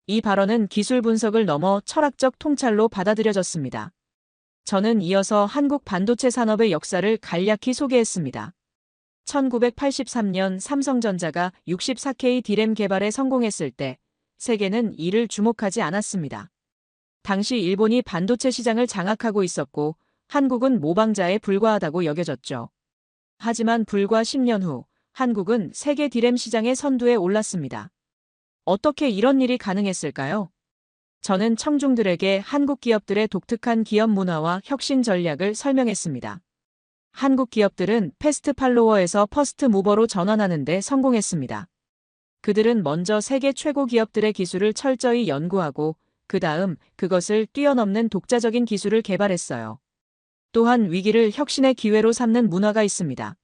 이 발언은 기술 분석을 넘어 철학적 통찰로 받아들여졌습니다. 저는 이어서 한국 반도체 산업의 역사를 간략히 소개했습니다. 1983년 삼성전자가 64K D램 개발에 성공했을 때 세계는 이를 주목하지 않았습니다. 당시 일본이 반도체 시장을 장악하고 있었고 한국은 모방자에 불과하다고 여겨졌죠. 하지만 불과 10년 후 한국은 세계 D램 시장의 선두에 올랐습니다. 어떻게 이런 일이 가능했을까요? 저는 청중들에게 한국 기업들의 독특한 기업 문화와 혁신 전략을 설명했습니다. 한국 기업들은 패스트 팔로워에서 퍼스트 무버로 전환하는 데 성공했습니다. 그들은 먼저 세계 최고 기업들의 기술을 철저히 연구하고 그 다음 그것을 뛰어넘는 독자적인 기술을 개발했어요. 또한 위기를 혁신의 기회로 삼는 문화가 있습니다.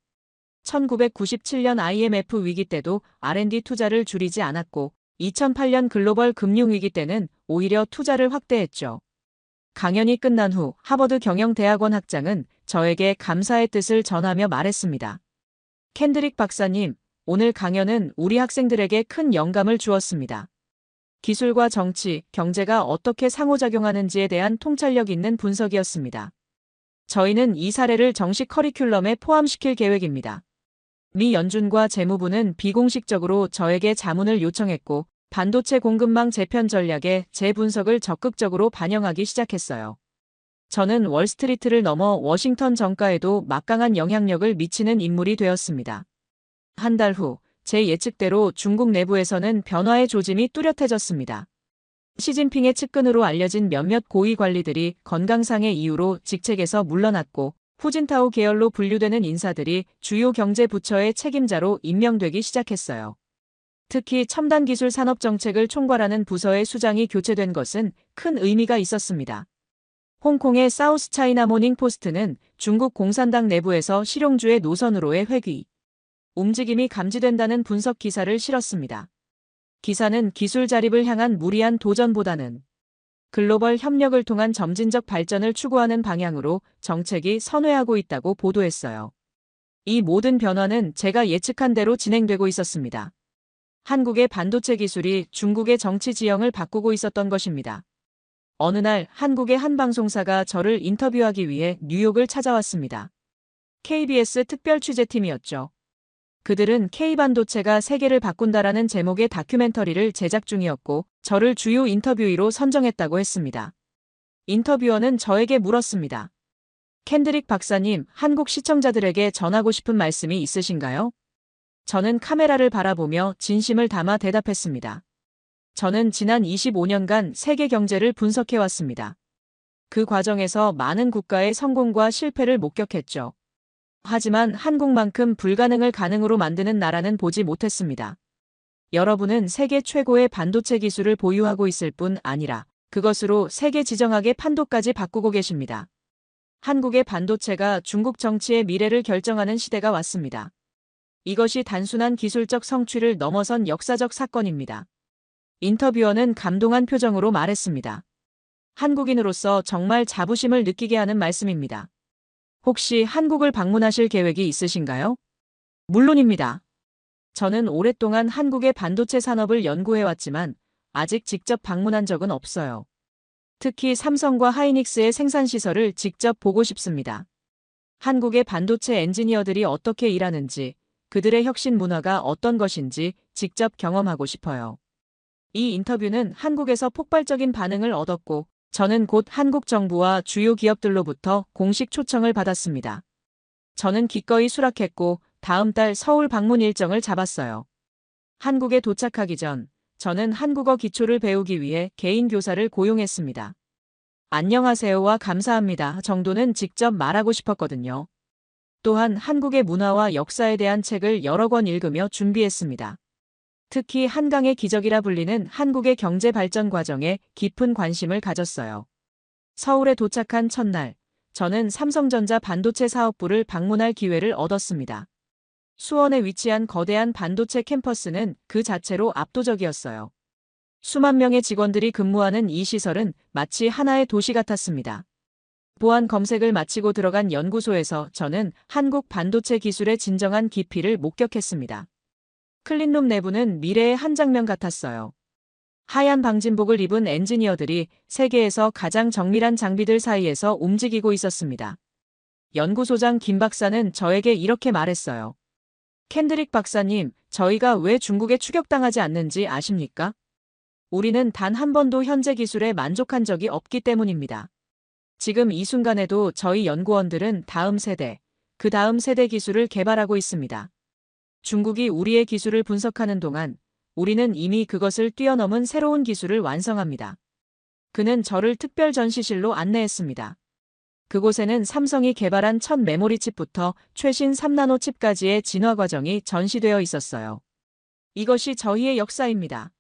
1997년 IMF 위기 때도 R&D 투자를 줄이지 않았고 2008년 글로벌 금융위기 때는 오히려 투자를 확대했죠. 강연이 끝난 후 하버드 경영대학원 학장은 저에게 감사의 뜻을 전하며 말했습니다. 캔드릭 박사님, 오늘 강연은 우리 학생들에게 큰 영감을 주었습니다. 기술과 정치, 경제가 어떻게 상호작용하는지에 대한 통찰력 있는 분석이었습니다. 저희는 이 사례를 정식 커리큘럼에 포함시킬 계획입니다. 미 연준과 재무부는 비공식적으로 저에게 자문을 요청했고 반도체 공급망 재편 전략에 제 분석을 적극적으로 반영하기 시작했어요. 저는 월스트리트를 넘어 워싱턴 정가에도 막강한 영향력을 미치는 인물이 되었습니다. 한 달 후 제 예측대로 중국 내부에서는 변화의 조짐이 뚜렷해졌습니다. 시진핑의 측근으로 알려진 몇몇 고위 관리들이 건강상의 이유로 직책에서 물러났고 후진타오 계열로 분류되는 인사들이 주요 경제 부처의 책임자로 임명되기 시작했어요. 특히 첨단기술 산업정책을 총괄하는 부서의 수장이 교체된 것은 큰 의미가 있었습니다. 홍콩의 사우스 차이나 모닝 포스트는 중국 공산당 내부에서 실용주의 노선으로의 회귀, 움직임이 감지된다는 분석 기사를 실었습니다. 기사는 기술 자립을 향한 무리한 도전보다는 글로벌 협력을 통한 점진적 발전을 추구하는 방향으로 정책이 선회하고 있다고 보도했어요. 이 모든 변화는 제가 예측한 대로 진행되고 있었습니다. 한국의 반도체 기술이 중국의 정치 지형을 바꾸고 있었던 것입니다. 어느 날 한국의 한 방송사가 저를 인터뷰하기 위해 뉴욕을 찾아왔습니다. KBS 특별 취재팀이었죠. 그들은 K반도체가 세계를 바꾼다라는 제목의 다큐멘터리를 제작 중이었고 저를 주요 인터뷰이로 선정했다고 했습니다. 인터뷰어는 저에게 물었습니다. 켄드릭 박사님, 한국 시청자들에게 전하고 싶은 말씀이 있으신가요? 저는 카메라를 바라보며 진심을 담아 대답했습니다. 저는 지난 25년간 세계 경제를 분석해왔습니다. 그 과정에서 많은 국가의 성공과 실패를 목격했죠. 하지만 한국만큼 불가능을 가능으로 만드는 나라는 보지 못했습니다. 여러분은 세계 최고의 반도체 기술을 보유하고 있을 뿐 아니라 그것으로 세계 지정학의 판도까지 바꾸고 계십니다. 한국의 반도체가 중국 정치의 미래를 결정하는 시대가 왔습니다. 이것이 단순한 기술적 성취를 넘어선 역사적 사건입니다. 인터뷰어는 감동한 표정으로 말했습니다. 한국인으로서 정말 자부심을 느끼게 하는 말씀입니다. 혹시 한국을 방문하실 계획이 있으신가요? 물론입니다. 저는 오랫동안 한국의 반도체 산업을 연구해왔지만 아직 직접 방문한 적은 없어요. 특히 삼성과 하이닉스의 생산시설을 직접 보고 싶습니다. 한국의 반도체 엔지니어들이 어떻게 일하는지, 그들의 혁신 문화가 어떤 것인지 직접 경험하고 싶어요. 이 인터뷰는 한국에서 폭발적인 반응을 얻었고 저는 곧 한국 정부와 주요 기업들로부터 공식 초청을 받았습니다. 저는 기꺼이 수락했고 다음 달 서울 방문 일정을 잡았어요. 한국에 도착하기 전 저는 한국어 기초를 배우기 위해 개인 교사를 고용했습니다. 안녕하세요와 감사합니다 정도는 직접 말하고 싶었거든요. 또한 한국의 문화와 역사에 대한 책을 여러 권 읽으며 준비했습니다. 특히 한강의 기적이라 불리는 한국의 경제 발전 과정에 깊은 관심을 가졌어요. 서울에 도착한 첫날, 저는 삼성전자 반도체 사업부를 방문할 기회를 얻었습니다. 수원에 위치한 거대한 반도체 캠퍼스는 그 자체로 압도적이었어요. 수만 명의 직원들이 근무하는 이 시설은 마치 하나의 도시 같았습니다. 보안 검색을 마치고 들어간 연구소에서 저는 한국 반도체 기술의 진정한 깊이를 목격했습니다. 클린룸 내부는 미래의 한 장면 같았어요. 하얀 방진복을 입은 엔지니어들이 세계에서 가장 정밀한 장비들 사이에서 움직이고 있었습니다. 연구소장 김 박사는 저에게 이렇게 말했어요. 켄드릭 박사님, 저희가 왜 중국에 추격당하지 않는지 아십니까? 우리는 단 한 번도 현재 기술에 만족한 적이 없기 때문입니다. 지금 이 순간에도 저희 연구원들은 다음 세대, 그 다음 세대 기술을 개발하고 있습니다. 중국이 우리의 기술을 분석하는 동안 우리는 이미 그것을 뛰어넘은 새로운 기술을 완성합니다. 그는 저를 특별 전시실로 안내했습니다. 그곳에는 삼성이 개발한 첫 메모리 칩부터 최신 3나노 칩까지의 진화 과정이 전시되어 있었어요. 이것이 저희의 역사입니다.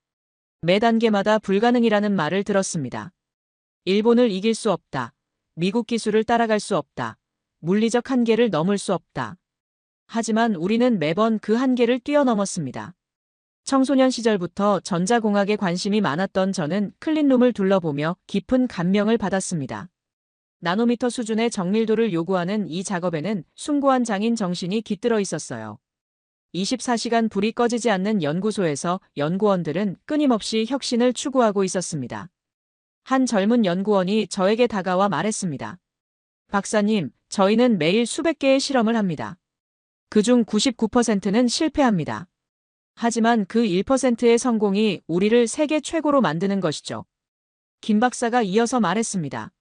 매 단계마다 불가능이라는 말을 들었습니다. 일본을 이길 수 없다. 미국 기술을 따라갈 수 없다. 물리적 한계를 넘을 수 없다. 하지만 우리는 매번 그 한계를 뛰어넘었습니다. 청소년 시절부터 전자공학에 관심이 많았던 저는 클린룸을 둘러보며 깊은 감명을 받았습니다. 나노미터 수준의 정밀도를 요구하는 이 작업에는 숭고한 장인 정신이 깃들어 있었어요. 24시간 불이 꺼지지 않는 연구소에서 연구원들은 끊임없이 혁신을 추구하고 있었습니다. 한 젊은 연구원이 저에게 다가와 말했습니다. 박사님, 저희는 매일 수백 개의 실험을 합니다. 그중 99%는 실패합니다. 하지만 그 1%의 성공이 우리를 세계 최고로 만드는 것이죠. 김 박사가 이어서 말했습니다.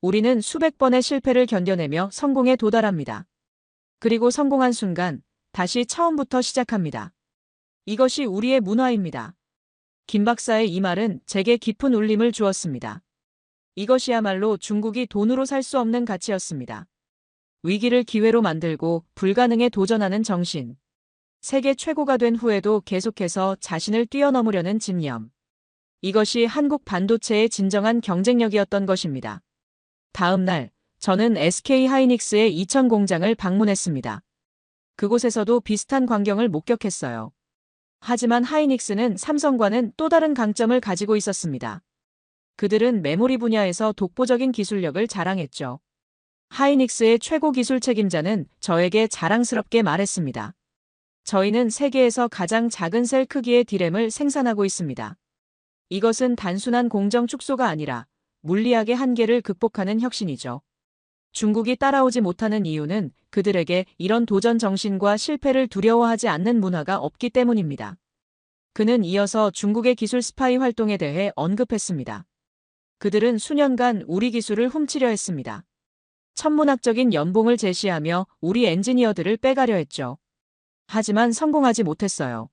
우리는 수백 번의 실패를 견뎌내며 성공에 도달합니다. 그리고 성공한 순간 다시 처음부터 시작합니다. 이것이 우리의 문화입니다. 김 박사의 이 말은 제게 깊은 울림을 주었습니다. 이것이야말로 중국이 돈으로 살 수 없는 가치였습니다. 위기를 기회로 만들고 불가능에 도전하는 정신. 세계 최고가 된 후에도 계속해서 자신을 뛰어넘으려는 집념. 이것이 한국 반도체의 진정한 경쟁력이었던 것입니다. 다음 날, 저는 SK 하이닉스의 이천 공장을 방문했습니다. 그곳에서도 비슷한 광경을 목격했어요. 하지만 하이닉스는 삼성과는 또 다른 강점을 가지고 있었습니다. 그들은 메모리 분야에서 독보적인 기술력을 자랑했죠. 하이닉스의 최고 기술 책임자는 저에게 자랑스럽게 말했습니다. 저희는 세계에서 가장 작은 셀 크기의 D램을 생산하고 있습니다. 이것은 단순한 공정 축소가 아니라 물리학의 한계를 극복하는 혁신이죠. 중국이 따라오지 못하는 이유는 그들에게 이런 도전 정신과 실패를 두려워하지 않는 문화가 없기 때문입니다. 그는 이어서 중국의 기술 스파이 활동에 대해 언급했습니다. 그들은 수년간 우리 기술을 훔치려 했습니다. 천문학적인 연봉을 제시하며 우리 엔지니어들을 빼가려 했죠. 하지만 성공하지 못했어요.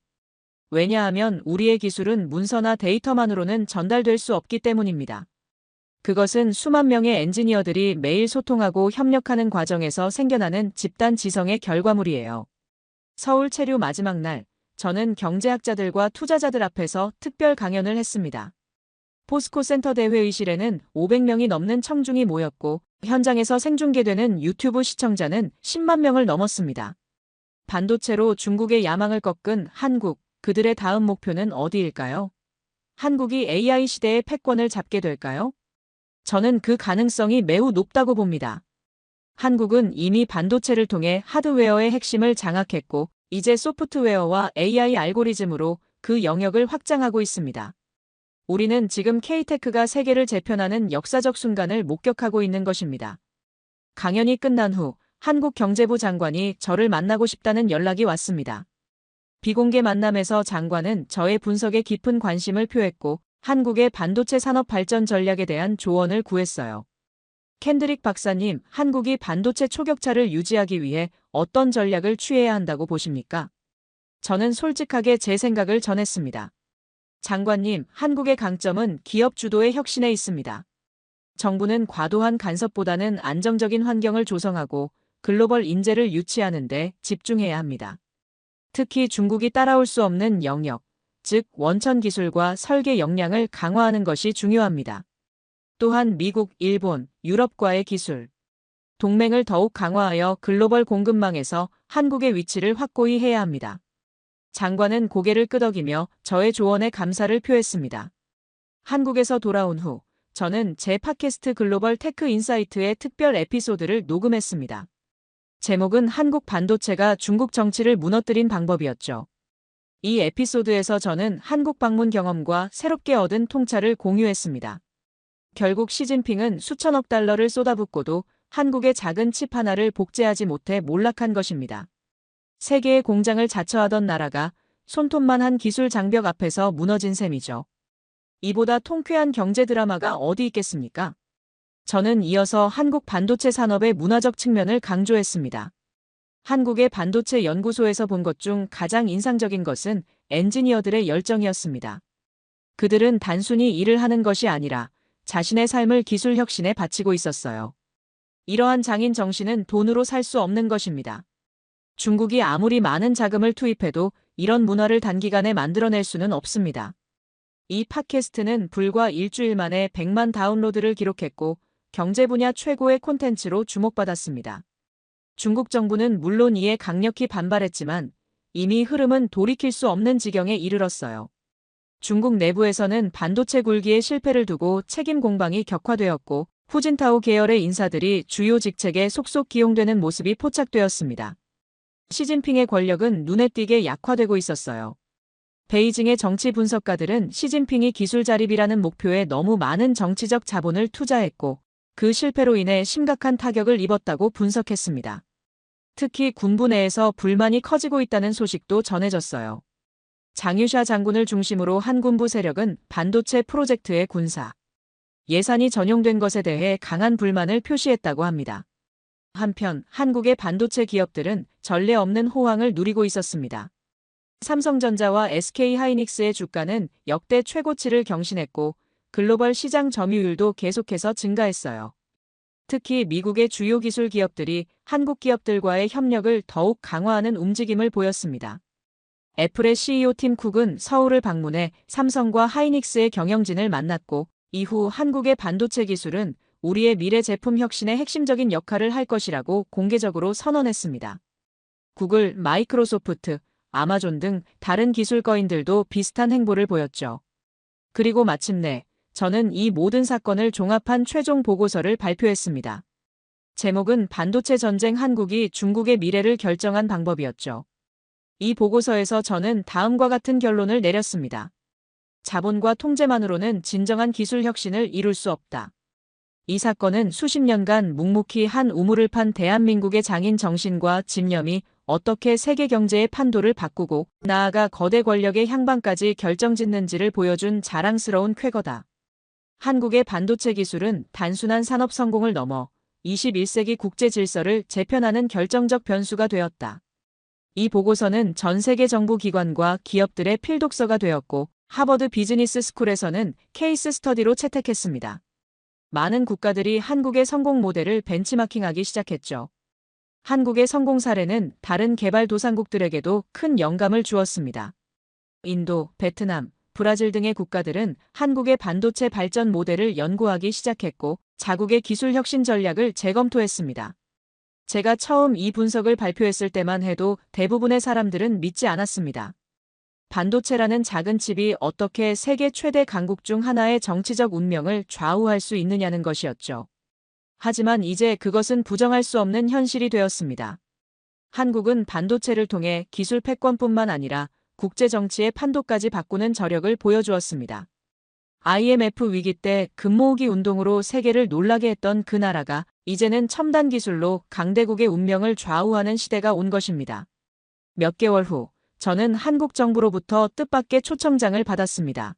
왜냐하면 우리의 기술은 문서나 데이터만으로는 전달될 수 없기 때문입니다. 그것은 수만 명의 엔지니어들이 매일 소통하고 협력하는 과정에서 생겨나는 집단 지성의 결과물이에요. 서울 체류 마지막 날, 저는 경제학자들과 투자자들 앞에서 특별 강연을 했습니다. 포스코 센터 대회의실에는 500명이 넘는 청중이 모였고 현장에서 생중계되는 유튜브 시청자는 10만 명을 넘었습니다. 반도체로 중국의 야망을 꺾은 한국, 그들의 다음 목표는 어디일까요? 한국이 AI 시대의 패권을 잡게 될까요? 저는 그 가능성이 매우 높다고 봅니다. 한국은 이미 반도체를 통해 하드웨어의 핵심을 장악했고 이제 소프트웨어와 AI 알고리즘으로 그 영역을 확장하고 있습니다. 우리는 지금 K-테크가 세계를 재편하는 역사적 순간을 목격하고 있는 것입니다. 강연이 끝난 후 한국 경제부 장관이 저를 만나고 싶다는 연락이 왔습니다. 비공개 만남에서 장관은 저의 분석에 깊은 관심을 표했고 한국의 반도체 산업 발전 전략에 대한 조언을 구했어요. 켄드릭 박사님, 한국이 반도체 초격차를 유지하기 위해 어떤 전략을 취해야 한다고 보십니까? 저는 솔직하게 제 생각을 전했습니다. 장관님, 한국의 강점은 기업 주도의 혁신에 있습니다. 정부는 과도한 간섭보다는 안정적인 환경을 조성하고 글로벌 인재를 유치하는 데 집중해야 합니다. 특히 중국이 따라올 수 없는 영역, 즉 원천 기술과 설계 역량을 강화하는 것이 중요합니다. 또한 미국, 일본, 유럽과의 기술, 동맹을 더욱 강화하여 글로벌 공급망에서 한국의 위치를 확고히 해야 합니다. 장관은 고개를 끄덕이며 저의 조언에 감사를 표했습니다. 한국에서 돌아온 후 저는 제 팟캐스트 글로벌 테크 인사이트의 특별 에피소드를 녹음했습니다. 제목은 한국 반도체가 중국 정치를 무너뜨린 방법이었죠. 이 에피소드에서 저는 한국 방문 경험과 새롭게 얻은 통찰을 공유했습니다. 결국 시진핑은 수천억 달러를 쏟아붓고도 한국의 작은 칩 하나를 복제하지 못해 몰락한 것입니다. 세계의 공장을 자처하던 나라가 손톱만 한 기술 장벽 앞에서 무너진 셈이죠. 이보다 통쾌한 경제 드라마가 어디 있겠습니까? 저는 이어서 한국 반도체 산업의 문화적 측면을 강조했습니다. 한국의 반도체 연구소에서 본 것 중 가장 인상적인 것은 엔지니어들의 열정이었습니다. 그들은 단순히 일을 하는 것이 아니라 자신의 삶을 기술 혁신에 바치고 있었어요. 이러한 장인 정신은 돈으로 살 수 없는 것입니다. 중국이 아무리 많은 자금을 투입해도 이런 문화를 단기간에 만들어낼 수는 없습니다. 이 팟캐스트는 불과 일주일 만에 100만 다운로드를 기록했고 경제 분야 최고의 콘텐츠로 주목받았습니다. 중국 정부는 물론 이에 강력히 반발했지만 이미 흐름은 돌이킬 수 없는 지경에 이르렀어요. 중국 내부에서는 반도체 굴기의 실패를 두고 책임 공방이 격화되었고 후진타오 계열의 인사들이 주요 직책에 속속 기용되는 모습이 포착되었습니다. 시진핑의 권력은 눈에 띄게 약화되고 있었어요. 베이징의 정치 분석가들은 시진핑이 기술 자립이라는 목표에 너무 많은 정치적 자본을 투자했고 그 실패로 인해 심각한 타격을 입었다고 분석했습니다. 특히 군부 내에서 불만이 커지고 있다는 소식도 전해졌어요. 장유샤 장군을 중심으로 한 군부 세력은 반도체 프로젝트의 군사 예산이 전용된 것에 대해 강한 불만을 표시했다고 합니다. 한편 한국의 반도체 기업들은 전례 없는 호황을 누리고 있었습니다. 삼성전자와 SK하이닉스의 주가는 역대 최고치를 경신했고 글로벌 시장 점유율도 계속해서 증가했어요. 특히 미국의 주요 기술 기업들이 한국 기업들과의 협력을 더욱 강화하는 움직임을 보였습니다. 애플의 CEO 팀 쿡은 서울을 방문해 삼성과 하이닉스의 경영진을 만났고 이후 한국의 반도체 기술은 우리의 미래 제품 혁신의 핵심적인 역할을 할 것이라고 공개적으로 선언했습니다. 구글, 마이크로소프트, 아마존 등 다른 기술거인들도 비슷한 행보를 보였죠. 그리고 마침내 저는 이 모든 사건을 종합한 최종 보고서를 발표했습니다. 제목은 반도체 전쟁 한국이 중국의 미래를 결정한 방법이었죠. 이 보고서에서 저는 다음과 같은 결론을 내렸습니다. 자본과 통제만으로는 진정한 기술 혁신을 이룰 수 없다. 이 사건은 수십 년간 묵묵히 한 우물을 판 대한민국의 장인 정신과 집념이 어떻게 세계 경제의 판도를 바꾸고 나아가 거대 권력의 향방까지 결정짓는지를 보여준 자랑스러운 쾌거다. 한국의 반도체 기술은 단순한 산업 성공을 넘어 21세기 국제 질서를 재편하는 결정적 변수가 되었다. 이 보고서는 전 세계 정부 기관과 기업들의 필독서가 되었고 하버드 비즈니스 스쿨에서는 케이스 스터디로 채택했습니다. 많은 국가들이 한국의 성공 모델을 벤치마킹하기 시작했죠. 한국의 성공 사례는 다른 개발도상국들에게도 큰 영감을 주었습니다. 인도, 베트남, 브라질 등의 국가들은 한국의 반도체 발전 모델을 연구하기 시작했고 자국의 기술 혁신 전략을 재검토했습니다. 제가 처음 이 분석을 발표했을 때만 해도 대부분의 사람들은 믿지 않았습니다. 반도체라는 작은 칩이 어떻게 세계 최대 강국 중 하나의 정치적 운명을 좌우할 수 있느냐는 것이었죠. 하지만 이제 그것은 부정할 수 없는 현실이 되었습니다. 한국은 반도체를 통해 기술 패권뿐만 아니라 국제 정치의 판도까지 바꾸는 저력을 보여주었습니다. IMF 위기 때 금모으기 운동으로 세계를 놀라게 했던 그 나라가 이제는 첨단 기술로 강대국의 운명을 좌우하는 시대가 온 것입니다. 몇 개월 후 저는 한국 정부로부터 뜻밖의 초청장을 받았습니다.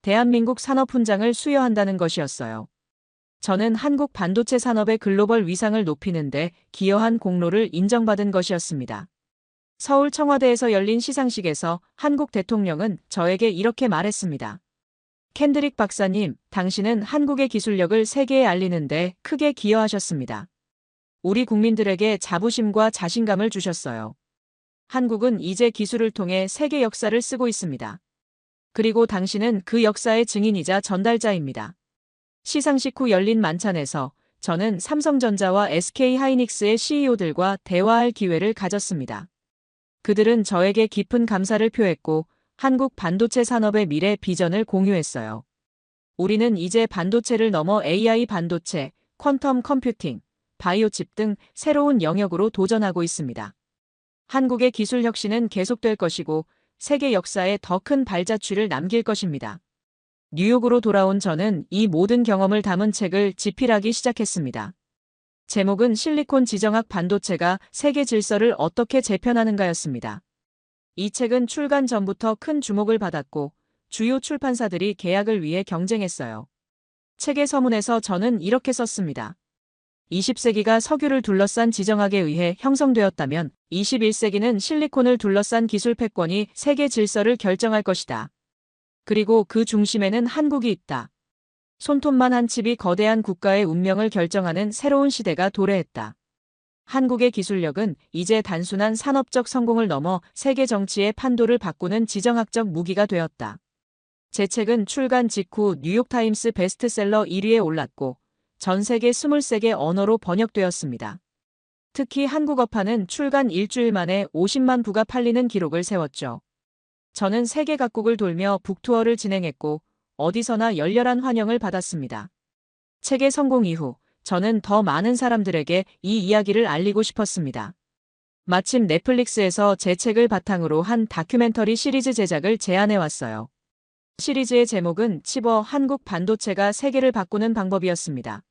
대한민국 산업훈장을 수여한다는 것이었어요. 저는 한국 반도체 산업의 글로벌 위상을 높이는 데 기여한 공로를 인정받은 것이었습니다. 서울 청와대에서 열린 시상식에서 한국 대통령은 저에게 이렇게 말했습니다. 켄드릭 박사님, 당신은 한국의 기술력을 세계에 알리는 데 크게 기여하셨습니다. 우리 국민들에게 자부심과 자신감을 주셨어요. 한국은 이제 기술을 통해 세계 역사를 쓰고 있습니다. 그리고 당신은 그 역사의 증인이자 전달자입니다. 시상식 후 열린 만찬에서 저는 삼성전자와 SK하이닉스의 CEO들과 대화할 기회를 가졌습니다. 그들은 저에게 깊은 감사를 표했고 한국 반도체 산업의 미래 비전을 공유했어요. 우리는 이제 반도체를 넘어 AI 반도체, 퀀텀 컴퓨팅, 바이오칩 등 새로운 영역으로 도전하고 있습니다. 한국의 기술 혁신은 계속될 것이고 세계 역사에 더 큰 발자취를 남길 것입니다. 뉴욕으로 돌아온 저는 이 모든 경험을 담은 책을 집필하기 시작했습니다. 제목은 실리콘 지정학 반도체가 세계 질서를 어떻게 재편하는가였습니다. 이 책은 출간 전부터 큰 주목을 받았고 주요 출판사들이 계약을 위해 경쟁했어요. 책의 서문에서 저는 이렇게 썼습니다. 20세기가 석유를 둘러싼 지정학에 의해 형성되었다면 21세기는 실리콘을 둘러싼 기술 패권이 세계 질서를 결정할 것이다. 그리고 그 중심에는 한국이 있다. 손톱만 한 칩이 거대한 국가의 운명을 결정하는 새로운 시대가 도래했다. 한국의 기술력은 이제 단순한 산업적 성공을 넘어 세계 정치의 판도를 바꾸는 지정학적 무기가 되었다. 제 책은 출간 직후 뉴욕타임스 베스트셀러 1위에 올랐고 전 세계 23개 언어로 번역되었습니다. 특히 한국어판은 출간 일주일 만에 50만 부가 팔리는 기록을 세웠죠. 저는 세계 각국을 돌며 북투어를 진행했고 어디서나 열렬한 환영을 받았습니다. 책의 성공 이후 저는 더 많은 사람들에게 이 이야기를 알리고 싶었습니다. 마침 넷플릭스에서 제 책을 바탕으로 한 다큐멘터리 시리즈 제작을 제안해 왔어요. 시리즈의 제목은 치버 한국 반도체가 세계를 바꾸는 방법이었습니다.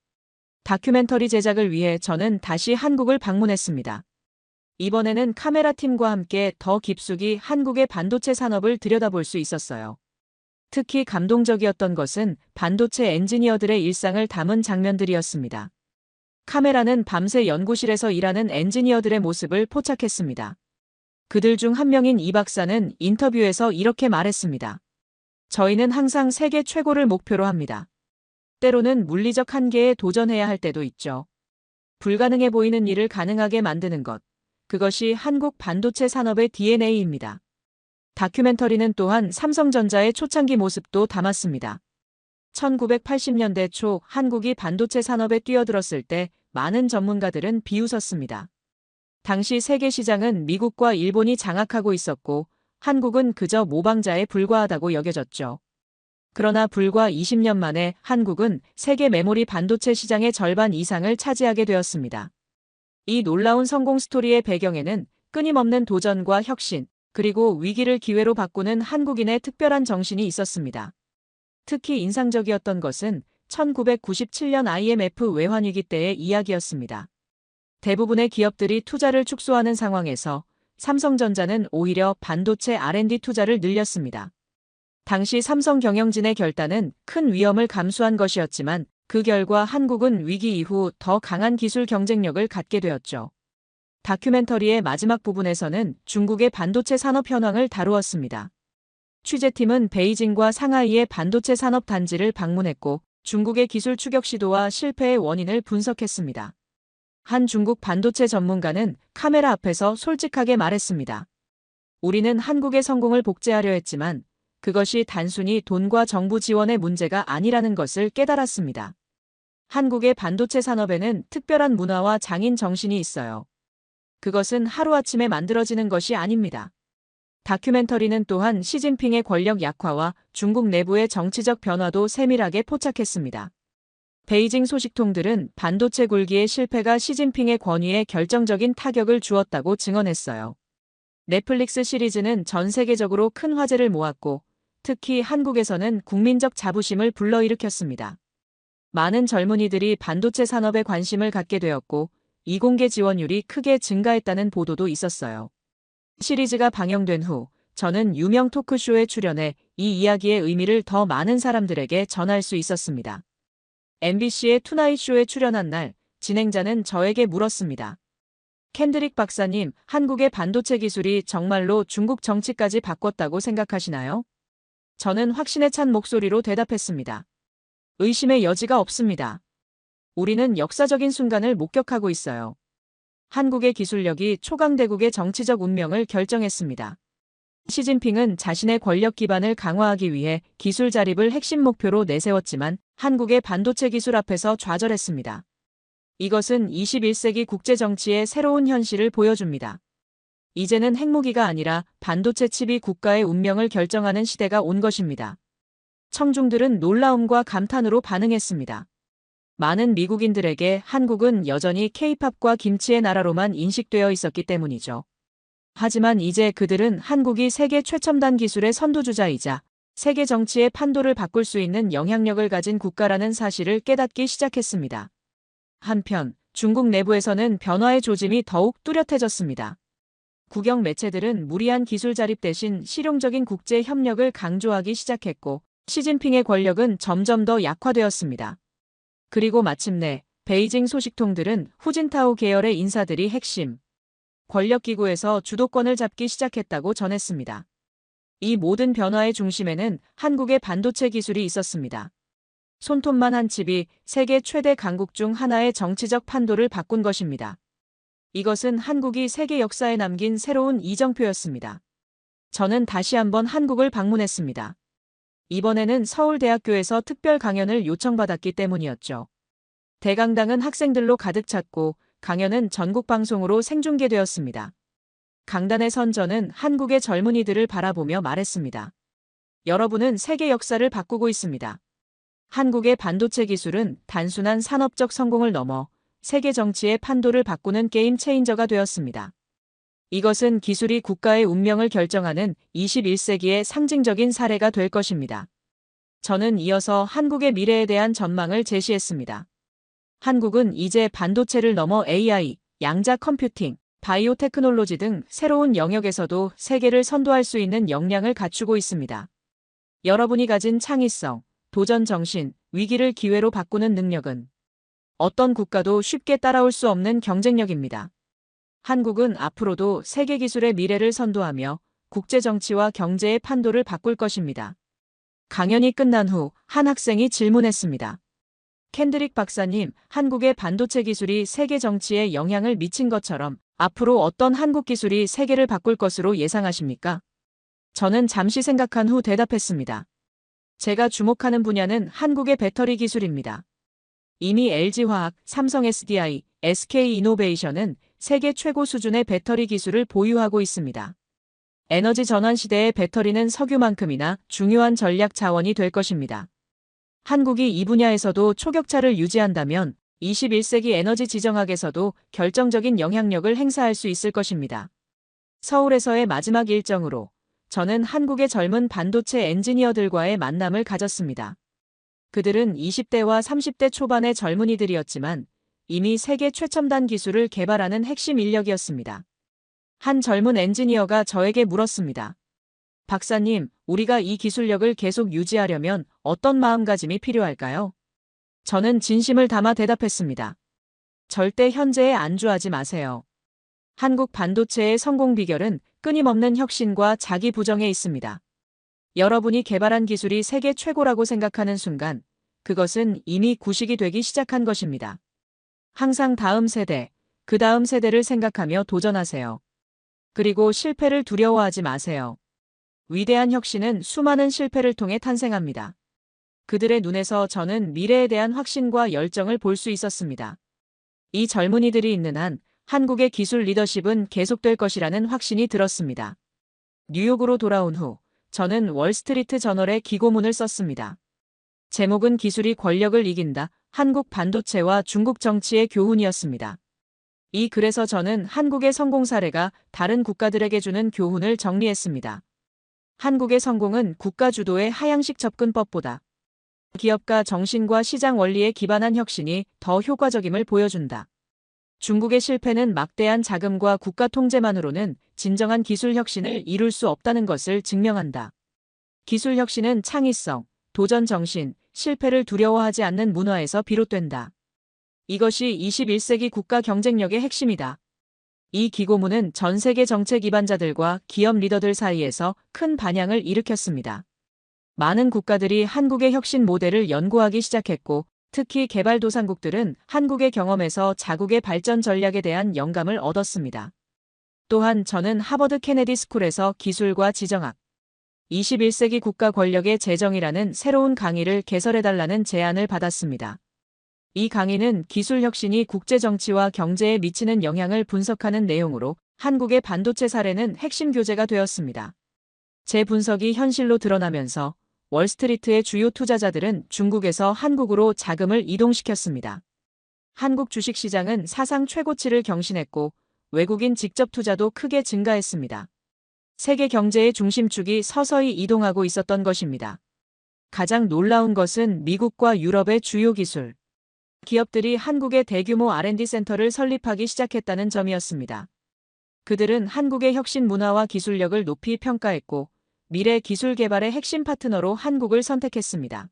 다큐멘터리 제작을 위해 저는 다시 한국을 방문했습니다. 이번에는 카메라 팀과 함께 더 깊숙이 한국의 반도체 산업을 들여다볼 수 있었어요. 특히 감동적이었던 것은 반도체 엔지니어들의 일상을 담은 장면들이었습니다. 카메라는 밤새 연구실에서 일하는 엔지니어들의 모습을 포착했습니다. 그들 중 한 명인 이 박사는 인터뷰에서 이렇게 말했습니다. 저희는 항상 세계 최고를 목표로 합니다. 때로는 물리적 한계에 도전해야 할 때도 있죠. 불가능해 보이는 일을 가능하게 만드는 것. 그것이 한국 반도체 산업의 DNA입니다. 다큐멘터리는 또한 삼성전자의 초창기 모습도 담았습니다. 1980년대 초 한국이 반도체 산업에 뛰어들었을 때 많은 전문가들은 비웃었습니다. 당시 세계 시장은 미국과 일본이 장악하고 있었고 한국은 그저 모방자에 불과하다고 여겨졌죠. 그러나 불과 20년 만에 한국은 세계 메모리 반도체 시장의 절반 이상을 차지하게 되었습니다. 이 놀라운 성공 스토리의 배경에는 끊임없는 도전과 혁신, 그리고 위기를 기회로 바꾸는 한국인의 특별한 정신이 있었습니다. 특히 인상적이었던 것은 1997년 IMF 외환위기 때의 이야기였습니다. 대부분의 기업들이 투자를 축소하는 상황에서 삼성전자는 오히려 반도체 R&D 투자를 늘렸습니다. 당시 삼성 경영진의 결단은 큰 위험을 감수한 것이었지만 그 결과 한국은 위기 이후 더 강한 기술 경쟁력을 갖게 되었죠. 다큐멘터리의 마지막 부분에서는 중국의 반도체 산업 현황을 다루었습니다. 취재팀은 베이징과 상하이의 반도체 산업 단지를 방문했고 중국의 기술 추격 시도와 실패의 원인을 분석했습니다. 한 중국 반도체 전문가는 카메라 앞에서 솔직하게 말했습니다. 우리는 한국의 성공을 복제하려 했지만 그것이 단순히 돈과 정부 지원의 문제가 아니라는 것을 깨달았습니다. 한국의 반도체 산업에는 특별한 문화와 장인 정신이 있어요. 그것은 하루아침에 만들어지는 것이 아닙니다. 다큐멘터리는 또한 시진핑의 권력 약화와 중국 내부의 정치적 변화도 세밀하게 포착했습니다. 베이징 소식통들은 반도체 굴기의 실패가 시진핑의 권위에 결정적인 타격을 주었다고 증언했어요. 넷플릭스 시리즈는 전 세계적으로 큰 화제를 모았고 특히 한국에서는 국민적 자부심을 불러일으켰습니다. 많은 젊은이들이 반도체 산업에 관심을 갖게 되었고 이공계 지원율이 크게 증가했다는 보도도 있었어요. 시리즈가 방영된 후 저는 유명 토크쇼에 출연해 이 이야기의 의미를 더 많은 사람들에게 전할 수 있었습니다. MBC의 투나잇 쇼에 출연한 날 진행자는 저에게 물었습니다. 켄드릭 박사님, 한국의 반도체 기술이 정말로 중국 정치까지 바꿨다고 생각하시나요? 저는 확신에 찬 목소리로 대답했습니다. 의심의 여지가 없습니다. 우리는 역사적인 순간을 목격하고 있어요. 한국의 기술력이 초강대국의 정치적 운명을 결정했습니다. 시진핑은 자신의 권력 기반을 강화하기 위해 기술 자립을 핵심 목표로 내세웠지만 한국의 반도체 기술 앞에서 좌절했습니다. 이것은 21세기 국제정치의 새로운 현실을 보여줍니다. 이제는 핵무기가 아니라 반도체 칩이 국가의 운명을 결정하는 시대가 온 것입니다. 청중들은 놀라움과 감탄으로 반응했습니다. 많은 미국인들에게 한국은 여전히 K-팝과 김치의 나라로만 인식되어 있었기 때문이죠. 하지만 이제 그들은 한국이 세계 최첨단 기술의 선두주자이자 세계 정치의 판도를 바꿀 수 있는 영향력을 가진 국가라는 사실을 깨닫기 시작했습니다. 한편 중국 내부에서는 변화의 조짐이 더욱 뚜렷해졌습니다. 국영 매체들은 무리한 기술 자립 대신 실용적인 국제 협력을 강조하기 시작했고 시진핑의 권력은 점점 더 약화되었습니다. 그리고 마침내 베이징 소식통들은 후진타오 계열의 인사들이 핵심 권력기구에서 주도권을 잡기 시작했다고 전했습니다. 이 모든 변화의 중심에는 한국의 반도체 기술이 있었습니다. 손톱만 한 칩이 세계 최대 강국 중 하나의 정치적 판도를 바꾼 것입니다. 이것은 한국이 세계 역사에 남긴 새로운 이정표였습니다. 저는 다시 한번 한국을 방문했습니다. 이번에는 서울대학교에서 특별 강연을 요청받았기 때문이었죠. 대강당은 학생들로 가득 찼고 강연은 전국 방송으로 생중계되었습니다. 강단에 선 저는 한국의 젊은이들을 바라보며 말했습니다. 여러분은 세계 역사를 바꾸고 있습니다. 한국의 반도체 기술은 단순한 산업적 성공을 넘어 세계 정치의 판도를 바꾸는 게임 체인저가 되었습니다. 이것은 기술이 국가의 운명을 결정하는 21세기의 상징적인 사례가 될 것입니다. 저는 이어서 한국의 미래에 대한 전망을 제시했습니다. 한국은 이제 반도체를 넘어 AI, 양자 컴퓨팅, 바이오 테크놀로지 등 새로운 영역에서도 세계를 선도할 수 있는 역량을 갖추고 있습니다. 여러분이 가진 창의성, 도전 정신, 위기를 기회로 바꾸는 능력은 어떤 국가도 쉽게 따라올 수 없는 경쟁력입니다. 한국은 앞으로도 세계 기술의 미래를 선도하며 국제 정치와 경제의 판도를 바꿀 것입니다. 강연이 끝난 후 한 학생이 질문했습니다. 켄드릭 박사님, 한국의 반도체 기술이 세계 정치에 영향을 미친 것처럼 앞으로 어떤 한국 기술이 세계를 바꿀 것으로 예상하십니까? 저는 잠시 생각한 후 대답했습니다. 제가 주목하는 분야는 한국의 배터리 기술입니다. 이미 LG화학, 삼성 SDI, SK이노베이션은 세계 최고 수준의 배터리 기술을 보유하고 있습니다. 에너지 전환 시대의 배터리는 석유만큼이나 중요한 전략 자원이 될 것입니다. 한국이 이 분야에서도 초격차를 유지한다면 21세기 에너지 지정학에서도 결정적인 영향력을 행사할 수 있을 것입니다. 서울에서의 마지막 일정으로 저는 한국의 젊은 반도체 엔지니어들과의 만남을 가졌습니다. 그들은 20대와 30대 초반의 젊은이들이었지만 이미 세계 최첨단 기술을 개발하는 핵심 인력이었습니다. 한 젊은 엔지니어가 저에게 물었습니다. 박사님, 우리가 이 기술력을 계속 유지하려면 어떤 마음가짐이 필요할까요? 저는 진심을 담아 대답했습니다. 절대 현재에 안주하지 마세요. 한국 반도체의 성공 비결은 끊임없는 혁신과 자기 부정에 있습니다. 여러분이 개발한 기술이 세계 최고라고 생각하는 순간, 그것은 이미 구식이 되기 시작한 것입니다. 항상 다음 세대, 그 다음 세대를 생각하며 도전하세요. 그리고 실패를 두려워하지 마세요. 위대한 혁신은 수많은 실패를 통해 탄생합니다. 그들의 눈에서 저는 미래에 대한 확신과 열정을 볼 수 있었습니다. 이 젊은이들이 있는 한 한국의 기술 리더십은 계속될 것이라는 확신이 들었습니다. 뉴욕으로 돌아온 후 저는 월스트리트 저널에 기고문을 썼습니다. 제목은 기술이 권력을 이긴다. 한국 반도체와 중국 정치의 교훈이었습니다. 이 글에서 저는 한국의 성공 사례가 다른 국가들에게 주는 교훈을 정리했습니다. 한국의 성공은 국가 주도의 하향식 접근법보다 기업가 정신과 시장 원리에 기반한 혁신이 더 효과적임을 보여준다. 중국의 실패는 막대한 자금과 국가 통제만으로는 진정한 기술 혁신을 이룰 수 없다는 것을 증명한다. 기술 혁신은 창의성, 도전 정신, 실패를 두려워하지 않는 문화에서 비롯된다. 이것이 21세기 국가 경쟁력의 핵심이다. 이 기고문은 전 세계 정책 기반자들과 기업 리더들 사이에서 큰 반향을 일으켰습니다. 많은 국가들이 한국의 혁신 모델을 연구하기 시작했고, 특히 개발도상국들은 한국의 경험에서 자국의 발전 전략에 대한 영감을 얻었습니다. 또한 저는 하버드 케네디 스쿨에서 기술과 지정학, 21세기 국가 권력의 재정이라는 새로운 강의를 개설해달라는 제안을 받았습니다. 이 강의는 기술 혁신이 국제 정치와 경제에 미치는 영향을 분석하는 내용으로 한국의 반도체 사례는 핵심 교재가 되었습니다. 제 분석이 현실로 드러나면서 월스트리트의 주요 투자자들은 중국에서 한국으로 자금을 이동시켰습니다. 한국 주식시장은 사상 최고치를 경신했고 외국인 직접 투자도 크게 증가했습니다. 세계 경제의 중심축이 서서히 이동하고 있었던 것입니다. 가장 놀라운 것은 미국과 유럽의 주요 기술 기업들이 한국의 대규모 R&D 센터를 설립하기 시작했다는 점이었습니다. 그들은 한국의 혁신 문화와 기술력을 높이 평가했고 미래 기술 개발의 핵심 파트너로 한국을 선택했습니다.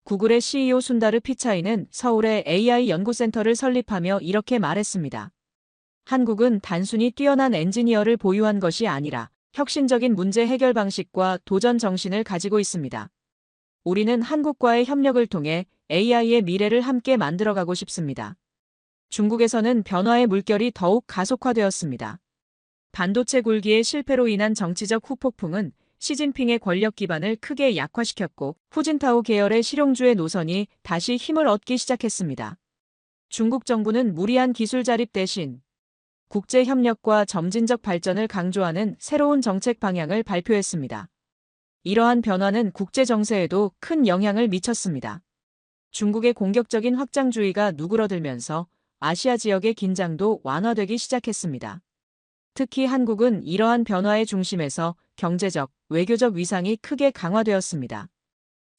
구글의 CEO 순다르 피차이는 서울에 AI 연구센터를 설립하며 이렇게 말했습니다. 한국은 단순히 뛰어난 엔지니어를 보유한 것이 아니라 혁신적인 문제 해결 방식과 도전 정신을 가지고 있습니다. 우리는 한국과의 협력을 통해 AI의 미래를 함께 만들어가고 싶습니다. 중국에서는 변화의 물결이 더욱 가속화되었습니다. 반도체 굴기의 실패로 인한 정치적 후폭풍은 시진핑의 권력 기반을 크게 약화시켰고 후진타오 계열의 실용주의 노선이 다시 힘을 얻기 시작했습니다. 중국 정부는 무리한 기술 자립 대신 국제 협력과 점진적 발전을 강조하는 새로운 정책 방향을 발표했습니다. 이러한 변화는 국제 정세에도 큰 영향을 미쳤습니다. 중국의 공격적인 확장주의가 누그러들면서 아시아 지역의 긴장도 완화되기 시작했습니다. 특히 한국은 이러한 변화의 중심에서 경제적, 외교적 위상이 크게 강화되었습니다.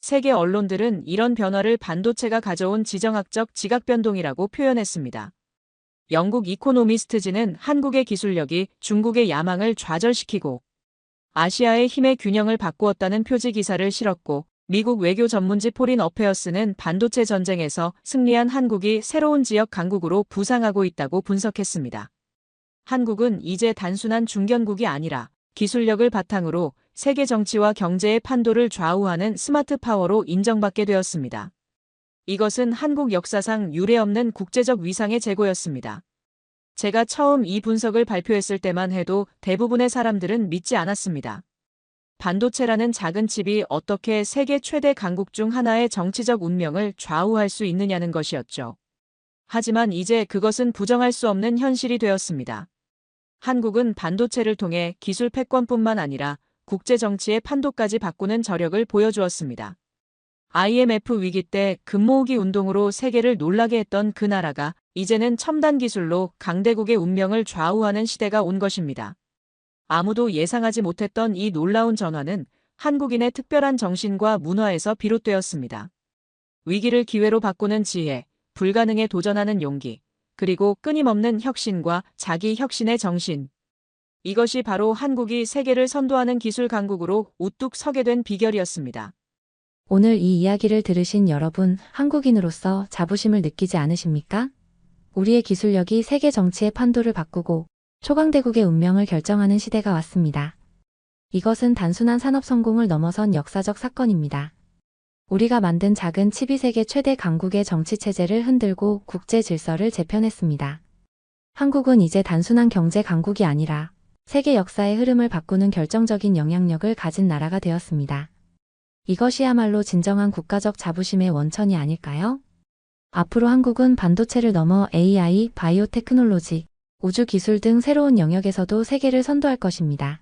세계 언론들은 이런 변화를 반도체가 가져온 지정학적 지각변동이라고 표현했습니다. 영국 이코노미스트지는 한국의 기술력이 중국의 야망을 좌절시키고 아시아의 힘의 균형을 바꾸었다는 표지 기사를 실었고 미국 외교 전문지 포린 어페어스는 반도체 전쟁에서 승리한 한국이 새로운 지역 강국으로 부상하고 있다고 분석했습니다. 한국은 이제 단순한 중견국이 아니라 기술력을 바탕으로 세계 정치와 경제의 판도를 좌우하는 스마트 파워로 인정받게 되었습니다. 이것은 한국 역사상 유례없는 국제적 위상의 제고였습니다. 제가 처음 이 분석을 발표했을 때만 해도 대부분의 사람들은 믿지 않았습니다. 반도체라는 작은 칩이 어떻게 세계 최대 강국 중 하나의 정치적 운명을 좌우할 수 있느냐는 것이었죠. 하지만 이제 그것은 부정할 수 없는 현실이 되었습니다. 한국은 반도체를 통해 기술 패권뿐만 아니라 국제 정치의 판도까지 바꾸는 저력을 보여주었습니다. IMF 위기 때 금모으기 운동으로 세계를 놀라게 했던 그 나라가 이제는 첨단 기술로 강대국의 운명을 좌우하는 시대가 온 것입니다. 아무도 예상하지 못했던 이 놀라운 전환은 한국인의 특별한 정신과 문화에서 비롯되었습니다. 위기를 기회로 바꾸는 지혜, 불가능에 도전하는 용기, 그리고 끊임없는 혁신과 자기 혁신의 정신. 이것이 바로 한국이 세계를 선도하는 기술 강국으로 우뚝 서게 된 비결이었습니다. 오늘 이 이야기를 들으신 여러분, 한국인으로서 자부심을 느끼지 않으십니까? 우리의 기술력이 세계 정치의 판도를 바꾸고 초강대국의 운명을 결정하는 시대가 왔습니다. 이것은 단순한 산업 성공을 넘어선 역사적 사건입니다. 우리가 만든 작은 칩이 세계 최대 강국의 정치 체제를 흔들고 국제 질서를 재편했습니다. 한국은 이제 단순한 경제 강국이 아니라 세계 역사의 흐름을 바꾸는 결정적인 영향력을 가진 나라가 되었습니다. 이것이야말로 진정한 국가적 자부심의 원천이 아닐까요? 앞으로 한국은 반도체를 넘어 AI, 바이오 테크놀로지, 우주 기술 등 새로운 영역에서도 세계를 선도할 것입니다.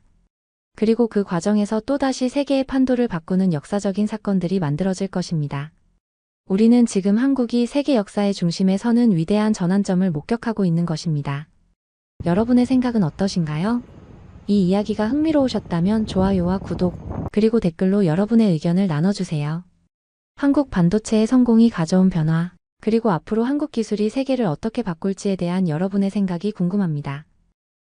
그리고 그 과정에서 또다시 세계의 판도를 바꾸는 역사적인 사건들이 만들어질 것입니다. 우리는 지금 한국이 세계 역사의 중심에 서는 위대한 전환점을 목격하고 있는 것입니다. 여러분의 생각은 어떠신가요? 이 이야기가 흥미로우셨다면 좋아요와 구독, 그리고 댓글로 여러분의 의견을 나눠주세요. 한국 반도체의 성공이 가져온 변화, 그리고 앞으로 한국 기술이 세계를 어떻게 바꿀지에 대한 여러분의 생각이 궁금합니다.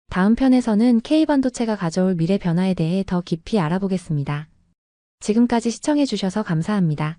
다음 편에서는 K반도체가 가져올 미래 변화에 대해 더 깊이 알아보겠습니다. 지금까지 시청해주셔서 감사합니다.